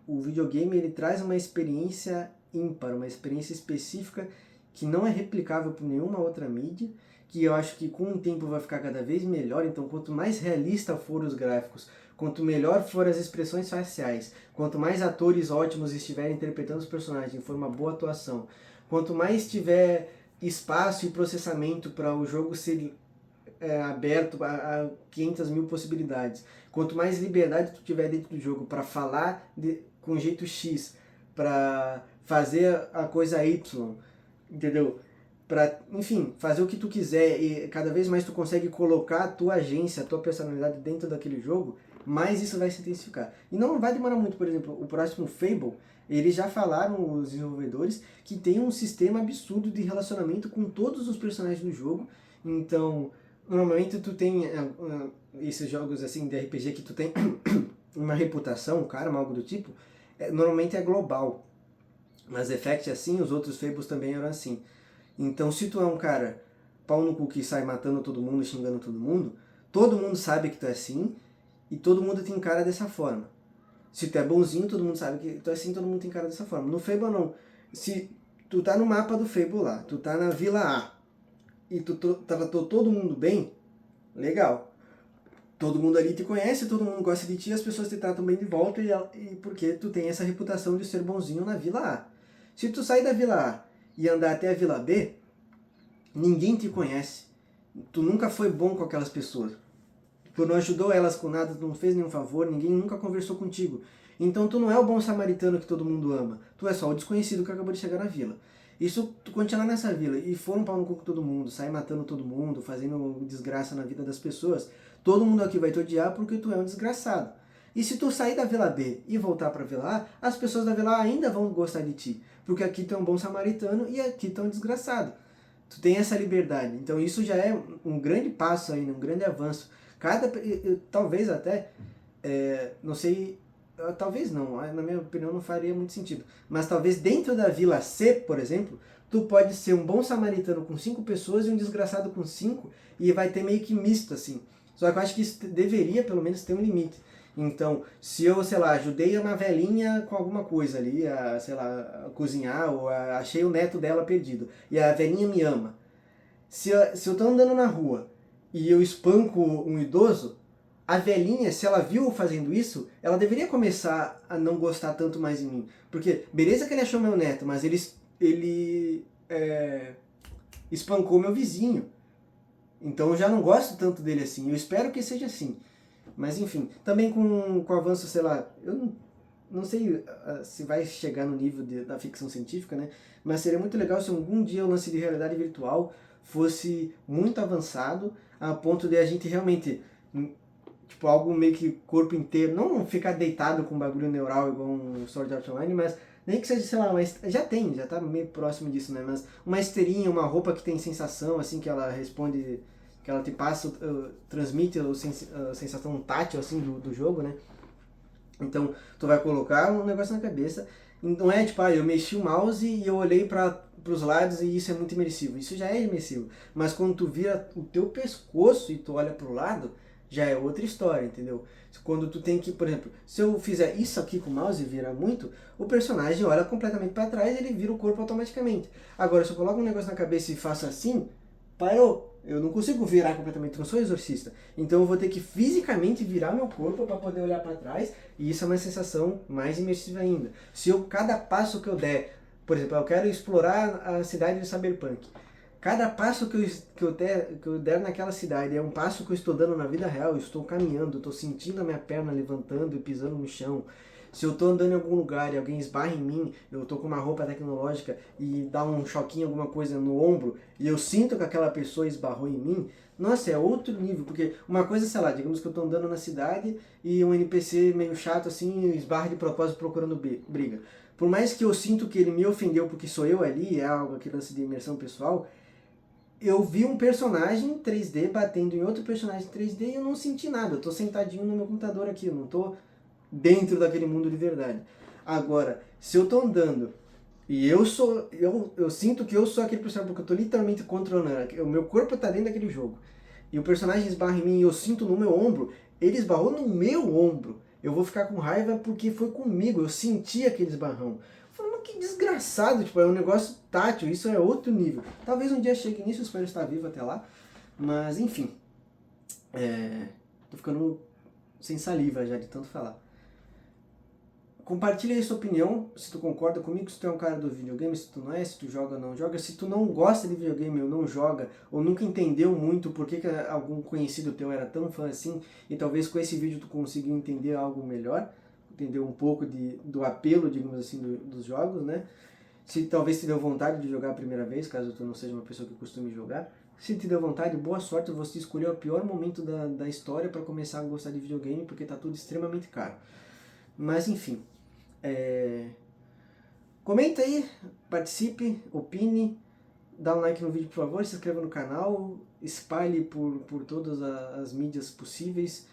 A: o videogame ele traz uma experiência ímpar, uma experiência específica que não é replicável por nenhuma outra mídia que eu acho que com o tempo vai ficar cada vez melhor. Então, quanto mais realista forem os gráficos, quanto melhor forem as expressões faciais, quanto mais atores ótimos estiverem interpretando os personagens em forma boa atuação, quanto mais tiver espaço e processamento para o jogo ser aberto a 500 mil possibilidades, quanto mais liberdade tu tiver dentro do jogo para falar com jeito X, para fazer a coisa Y, entendeu? Para, enfim, fazer o que tu quiser e cada vez mais tu consegue colocar a tua agência, a tua personalidade dentro daquele jogo, mais isso vai se intensificar. E não vai demorar muito, por exemplo, o próximo Fable, eles já falaram, os desenvolvedores, que tem um sistema absurdo de relacionamento com todos os personagens do jogo. Então, normalmente tu tem esses jogos assim de RPG que tu tem uma reputação, um karma, algo do tipo, normalmente é global. Mas Effect assim, os outros Fables também eram assim. Então, se tu é um cara pau no cu que sai matando todo mundo, xingando todo mundo sabe que tu é assim, e todo mundo tem cara dessa forma. Se tu é bonzinho, todo mundo sabe que tu é assim, todo mundo tem cara dessa forma. No Fable não. Se tu tá no mapa do Fable lá, tu tá na Vila A, e tu tratou todo mundo bem, legal. Todo mundo ali te conhece, todo mundo gosta de ti, as pessoas te tratam bem de volta, e porque tu tem essa reputação de ser bonzinho na Vila A. Se tu sair da Vila A e andar até a Vila B, ninguém te conhece. Tu nunca foi bom com aquelas pessoas. Tu não ajudou elas com nada, tu não fez nenhum favor, ninguém nunca conversou contigo. Então tu não é o bom samaritano que todo mundo ama. Tu é só o desconhecido que acabou de chegar na vila. E se tu continuar nessa vila e for um pau no cu com todo mundo, sair matando todo mundo, fazendo desgraça na vida das pessoas, todo mundo aqui vai te odiar porque tu é um desgraçado. E se tu sair da Vila B e voltar pra Vila A, as pessoas da Vila A ainda vão gostar de ti. Porque aqui tu é um bom samaritano e aqui tu é um desgraçado. Tu tem essa liberdade. Então isso já é um grande passo ainda, um grande avanço. Talvez até, não sei, talvez não, na minha opinião não faria muito sentido. Mas talvez dentro da Vila C, por exemplo, tu pode ser um bom samaritano com 5 pessoas e um desgraçado com 5 e vai ter meio que misto assim. Só que eu acho que isso deveria pelo menos ter um limite. Então, se eu, sei lá, ajudei uma velhinha com alguma coisa ali, sei lá, a cozinhar, ou achei o neto dela perdido, e a velhinha me ama. Se eu tô andando na rua e eu espanco um idoso, a velhinha, se ela viu eu fazendo isso, ela deveria começar a não gostar tanto mais de mim. Porque, beleza que ele achou meu neto, mas ele espancou meu vizinho. Então eu já não gosto tanto dele assim. Eu espero que seja assim. Mas enfim, também com o avanço, sei lá, eu não sei se vai chegar no nível da ficção científica, né? Mas seria muito legal se algum dia o lance de realidade virtual fosse muito avançado a ponto de a gente realmente, tipo, algo meio que corpo inteiro, não ficar deitado com bagulho neural igual um Sword Art Online, mas nem que seja, sei lá, já tá meio próximo disso, né? Mas uma esteirinha, uma roupa que tem sensação, assim, que ela responde, que ela te passa, transmite a sensação tátil, assim, do jogo, né? Então, tu vai colocar um negócio na cabeça, não é tipo, eu mexi o mouse e eu olhei para os lados e isso é muito imersivo. Isso já é imersivo. Mas quando tu vira o teu pescoço e tu olha pro lado, já é outra história, entendeu? Quando tu tem que, por exemplo, se eu fizer isso aqui com o mouse e virar muito, o personagem olha completamente para trás e ele vira o corpo automaticamente. Agora, se eu coloco um negócio na cabeça e faço assim, parou. Eu não consigo virar completamente, não sou exorcista. Então eu vou ter que fisicamente virar meu corpo para poder olhar para trás, e isso é uma sensação mais imersiva ainda. Se eu, cada passo que eu der, por exemplo, eu quero explorar a cidade de Cyberpunk. Cada passo que eu der naquela cidade é um passo que eu estou dando na vida real. Eu estou caminhando, estou sentindo a minha perna levantando e pisando no chão. Se eu estou andando em algum lugar e alguém esbarra em mim, eu estou com uma roupa tecnológica e dá um choquinho, alguma coisa no ombro, e eu sinto que aquela pessoa esbarrou em mim, nossa, é outro nível. Porque uma coisa, sei lá, digamos que eu estou andando na cidade e um NPC meio chato assim esbarra de propósito procurando briga. Por mais que eu sinto que ele me ofendeu porque sou eu ali, é algo que lance de imersão pessoal, eu vi um personagem 3D batendo em outro personagem 3D e eu não senti nada. Eu tô sentadinho no meu computador aqui, eu não tô dentro daquele mundo de verdade. Agora, se eu tô andando e eu sinto que eu sou aquele personagem, porque eu tô literalmente controlando, o meu corpo tá dentro daquele jogo, e o personagem esbarra em mim e eu sinto no meu ombro, ele esbarrou no meu ombro. Eu vou ficar com raiva porque foi comigo, eu senti aquele esbarrão. Eu falei, mas que desgraçado, tipo, é um negócio tátil, isso é outro nível. Talvez um dia chegue nisso, eu espero estar vivo até lá. Mas, enfim. Tô ficando sem saliva já de tanto falar. Compartilha aí sua opinião, se tu concorda comigo, se tu é um cara do videogame, se tu não é, se tu joga ou não joga, se tu não gosta de videogame ou não joga, ou nunca entendeu muito por que algum conhecido teu era tão fã assim, e talvez com esse vídeo tu consiga entender algo melhor, entender um pouco do apelo, digamos assim, dos jogos, né? Se talvez te deu vontade de jogar a primeira vez, caso tu não seja uma pessoa que costume jogar. Se te deu vontade, boa sorte, você escolheu o pior momento da história para começar a gostar de videogame, porque tá tudo extremamente caro. Mas enfim, comenta aí, participe, opine, dá um like no vídeo por favor, se inscreva no canal, espalhe por todas as mídias possíveis,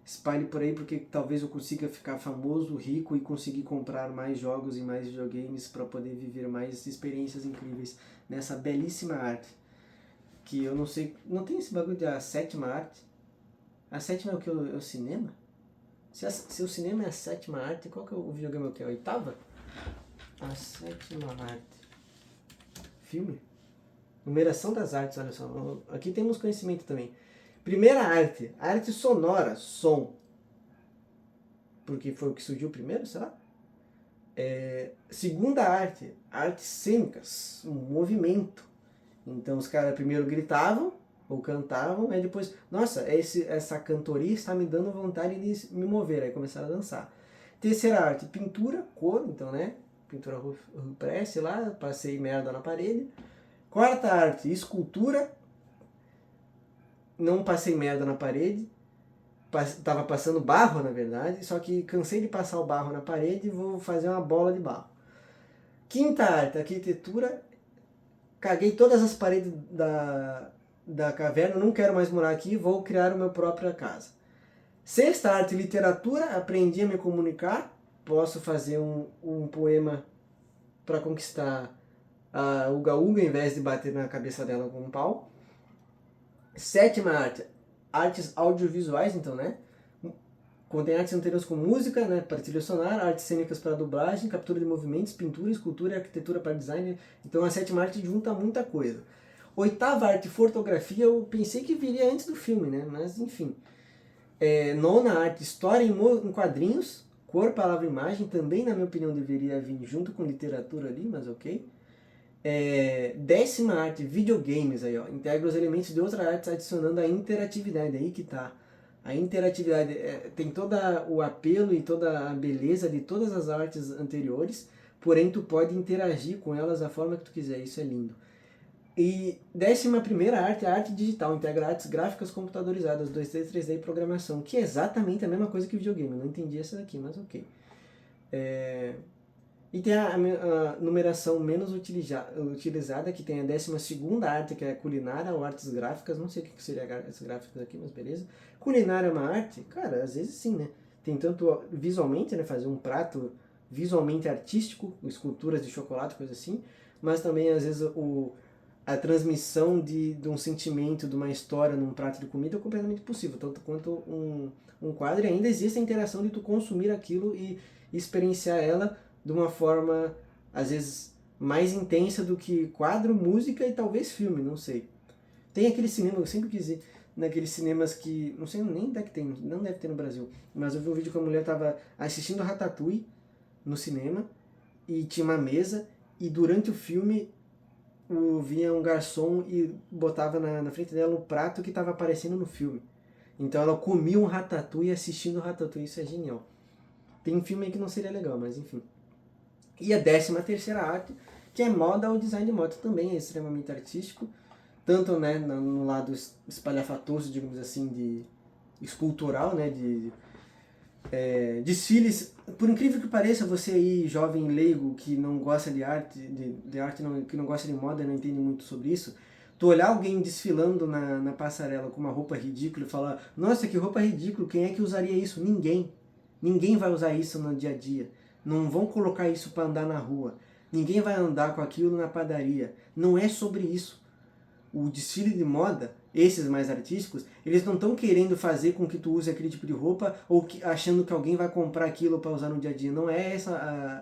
A: espalhe por aí porque talvez eu consiga ficar famoso, rico e conseguir comprar mais jogos e mais videogames para poder viver mais experiências incríveis nessa belíssima arte. Que eu não sei, não tem esse bagulho de a sétima arte? A sétima é o que? É o cinema? Se o cinema é a sétima arte, qual que é o videogame? É o que? A oitava? A sétima arte. Filme? Numeração das artes, olha só. Aqui temos conhecimento também. Primeira arte, arte sonora, som. Porque foi o que surgiu primeiro, será? Segunda arte, artes cênicas, um movimento. Então os caras primeiro gritavam ou cantavam, aí depois, nossa, essa cantoria está me dando vontade de me mover, aí começaram a dançar. Terceira arte, pintura, cor, então né, pintura rupestre lá, passei merda na parede. Quarta arte, escultura, não passei merda na parede, tava passando barro na verdade, só que cansei de passar o barro na parede e vou fazer uma bola de barro. Quinta arte, arquitetura, caguei todas as paredes da caverna, não quero mais morar aqui, vou criar a minha própria casa. Sexta arte, literatura, aprendi a me comunicar, posso fazer um poema para conquistar a Uga Uga em vez de bater na cabeça dela com um pau. Sétima arte, artes audiovisuais, então, né? Contém artes anteriores com música, né, para trilha sonora, artes cênicas para dublagem, captura de movimentos, pintura, escultura e arquitetura para design. Então a sétima arte junta muita coisa. Oitava arte, fotografia, eu pensei que viria antes do filme, né? Mas enfim. Nona arte, história em quadrinhos, cor, palavra, imagem, também na minha opinião deveria vir junto com literatura ali, mas ok. Décima arte, videogames aí, ó. Integra os elementos de outras artes adicionando a interatividade, aí que tá. A interatividade tem todo o apelo e toda a beleza de todas as artes anteriores, porém tu pode interagir com elas da forma que tu quiser, isso é lindo. E 11ª arte, a arte digital, integra artes gráficas computadorizadas, 2D, 3D e programação, que é exatamente a mesma coisa que videogame, eu não entendi essa daqui, mas ok. E tem a numeração menos utilizada, que tem a 12ª arte, que é culinária ou artes gráficas. Não sei o que seria artes gráficas aqui, mas beleza. Culinária é uma arte? Cara, às vezes sim, né? Tem tanto visualmente, né? Fazer um prato visualmente artístico, esculturas de chocolate, coisa assim. Mas também, às vezes, a transmissão de um sentimento, de uma história num prato de comida é completamente possível. Tanto quanto um quadro. E ainda existe a interação de tu consumir aquilo e experienciar ela de uma forma, às vezes, mais intensa do que quadro, música e talvez filme, não sei. Tem aquele cinema, eu sempre quis ir naqueles cinemas que, não sei nem onde é que tem, não deve ter no Brasil, mas eu vi um vídeo que a mulher estava assistindo Ratatouille no cinema e tinha uma mesa e durante o filme vinha um garçom e botava na frente dela um prato que estava aparecendo no filme. Então ela comia um Ratatouille assistindo o Ratatouille, isso é genial. Tem um filme aí que não seria legal, mas enfim. E a 13ª arte, que é moda ou design de moda, também é extremamente artístico, tanto né, no lado espalhafatoso, digamos assim, de escultural, né, de desfiles. Por incrível que pareça, você aí, jovem leigo, que não gosta de arte, que não gosta de moda, não entende muito sobre isso, tu olhar alguém desfilando na passarela com uma roupa ridícula e falar, nossa, que roupa ridícula, quem é que usaria isso? Ninguém. Ninguém vai usar isso no dia a dia. Não vão colocar isso para andar na rua. Ninguém vai andar com aquilo na padaria. Não é sobre isso. O desfile de moda esses mais artísticos, eles não estão querendo fazer com que tu use aquele tipo de roupa ou achando que alguém vai comprar aquilo para usar no dia a dia. Não é esse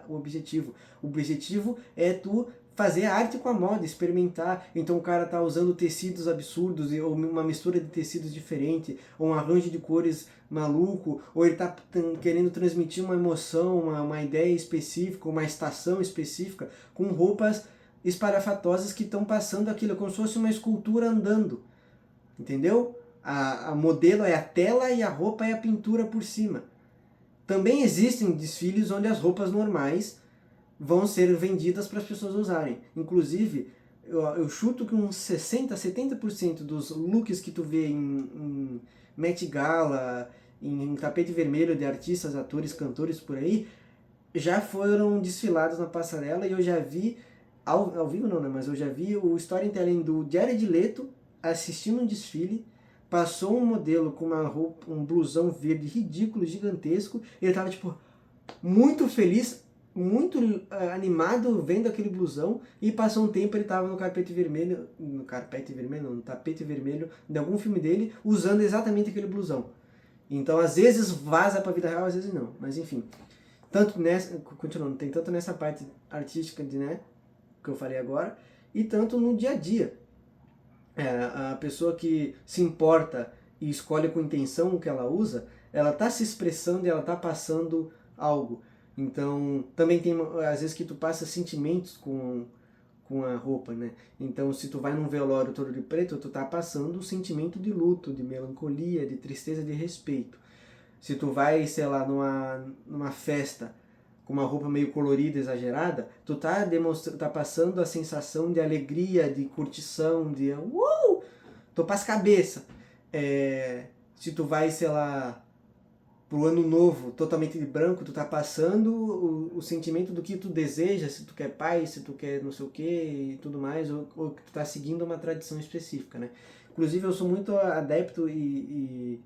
A: o objetivo. O objetivo é tu fazer arte com a moda, experimentar. Então o cara tá usando tecidos absurdos, ou uma mistura de tecidos diferente, ou um arranjo de cores maluco, ou ele tá querendo transmitir uma emoção, uma ideia específica, uma estação específica, com roupas espalhafatosas que estão passando aquilo, como se fosse uma escultura andando. Entendeu? A modelo é a tela e a roupa é a pintura por cima. Também existem desfiles onde as roupas normais vão ser vendidas para as pessoas usarem. Inclusive, eu chuto que uns 60, 70% dos looks que tu vê em Met Gala, em tapete vermelho de artistas, atores, cantores por aí, já foram desfilados na passarela e eu já vi, ao vivo não, né? Mas eu já vi o storytelling do Jared Leto assistindo um desfile, passou um modelo com uma roupa, um blusão verde ridículo, gigantesco, e ele tava tipo muito feliz, muito animado vendo aquele blusão, e passou um tempo ele tava no tapete vermelho não, no tapete vermelho de algum filme dele, usando exatamente aquele blusão. Então às vezes vaza pra vida real, às vezes não, mas enfim. Tanto nessa, continuando, tem tanto nessa parte artística de, né, que eu falei agora, e tanto no dia a dia. A pessoa que se importa e escolhe com intenção o que ela usa, ela está se expressando e ela está passando algo. Então, também tem às vezes que tu passa sentimentos com a roupa, né? Então, se tu vai num velório todo de preto, tu tá passando o sentimento de luto, de melancolia, de tristeza, de respeito. Se tu vai, sei lá, numa festa com uma roupa meio colorida, exagerada, tu tá passando a sensação de alegria, de curtição, de tô pras cabeça. Se tu vai, sei lá, pro ano novo totalmente de branco, tu tá passando o sentimento do que tu deseja, se tu quer paz, se tu quer não sei o que e tudo mais, ou que tu tá seguindo uma tradição específica, né? Inclusive eu sou muito adepto e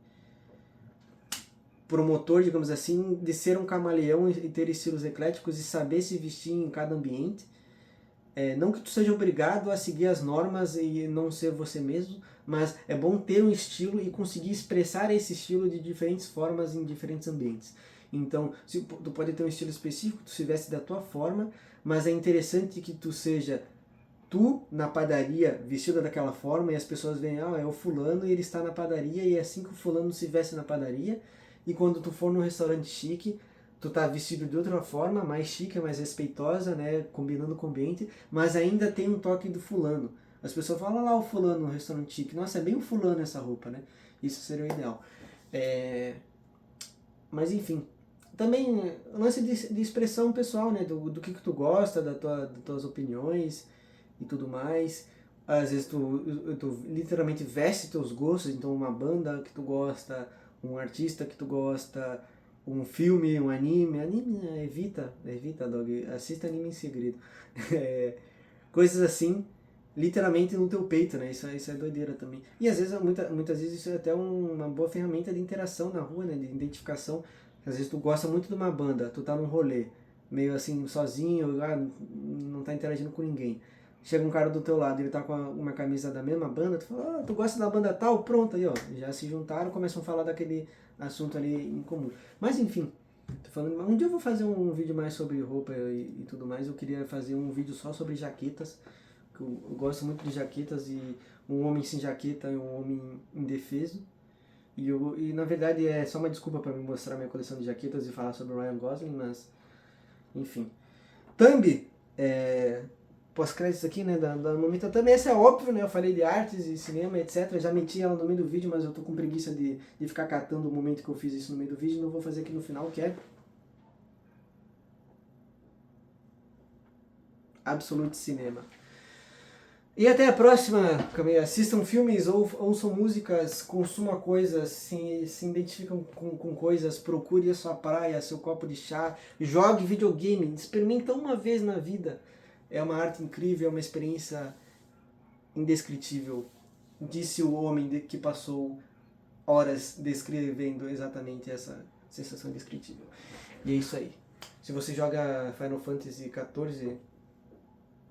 A: promotor, digamos assim, de ser um camaleão e ter estilos ecléticos e saber se vestir em cada ambiente. Não que tu seja obrigado a seguir as normas e não ser você mesmo, mas é bom ter um estilo e conseguir expressar esse estilo de diferentes formas em diferentes ambientes. Então, tu pode ter um estilo específico, tu se veste da tua forma, mas é interessante que tu seja tu na padaria vestido daquela forma e as pessoas veem, é o fulano e ele está na padaria e é assim que o fulano se veste na padaria. E quando tu for num restaurante chique, tu tá vestido de outra forma, mais chique, mais respeitosa, né, combinando com o ambiente, mas ainda tem um toque do fulano. As pessoas falam, olha lá o fulano no restaurante chique, nossa, é bem o fulano essa roupa, né? Isso seria o ideal. Mas enfim, também lance de expressão pessoal, né, do que tu gosta, das tuas opiniões e tudo mais. Às vezes tu literalmente veste teus gostos, então uma banda que tu gosta, um artista que tu gosta, um filme, um anime, evita, dog, assista anime em segredo. Coisas assim, literalmente no teu peito, né? Isso é doideira também. E às vezes, muitas vezes isso é até uma boa ferramenta de interação na rua, né? De identificação. Às vezes tu gosta muito de uma banda, tu tá num rolê, meio assim, sozinho, não tá interagindo com ninguém. Chega um cara do teu lado, ele tá com uma camisa da mesma banda, tu fala, tu gosta da banda tal? Pronto, aí ó, já se juntaram, começam a falar daquele assunto ali em comum. Mas enfim, tô falando, um dia eu vou fazer um vídeo mais sobre roupa e tudo mais, eu queria fazer um vídeo só sobre jaquetas, que eu gosto muito de jaquetas, e um homem sem jaqueta é um homem indefeso. E na verdade é só uma desculpa para me mostrar minha coleção de jaquetas e falar sobre o Ryan Gosling, mas enfim. Thumb, pós-créditos aqui, né, da Momita Thumb, essa é óbvio, né, eu falei de artes e cinema, etc, eu já meti ela no meio do vídeo, mas eu tô com preguiça de ficar catando o momento que eu fiz isso no meio do vídeo, então eu vou fazer aqui no final, que é Absolute Cinema. E até a próxima, Camille. Assistam filmes, ouçam músicas, consumam coisas, se identificam com coisas, procure a sua praia, seu copo de chá, jogue videogame, experimenta uma vez na vida. É uma arte incrível, é uma experiência indescritível. Disse o homem que passou horas descrevendo exatamente essa sensação indescritível. E é isso aí. Se você joga Final Fantasy XIV,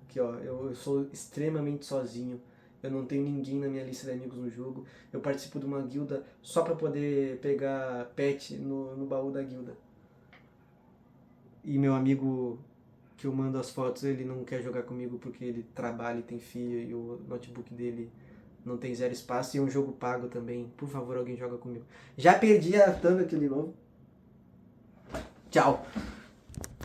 A: aqui ó, eu sou extremamente sozinho Eu não tenho ninguém na minha lista de amigos no jogo. Eu participo de uma guilda só pra poder pegar pet no baú da guilda. E meu amigo que eu mando as fotos, ele não quer jogar comigo porque ele trabalha e tem filho e o notebook dele não tem zero espaço e é um jogo pago também. Por favor, alguém joga comigo. Já perdi a thumb aqui de novo. Tchau.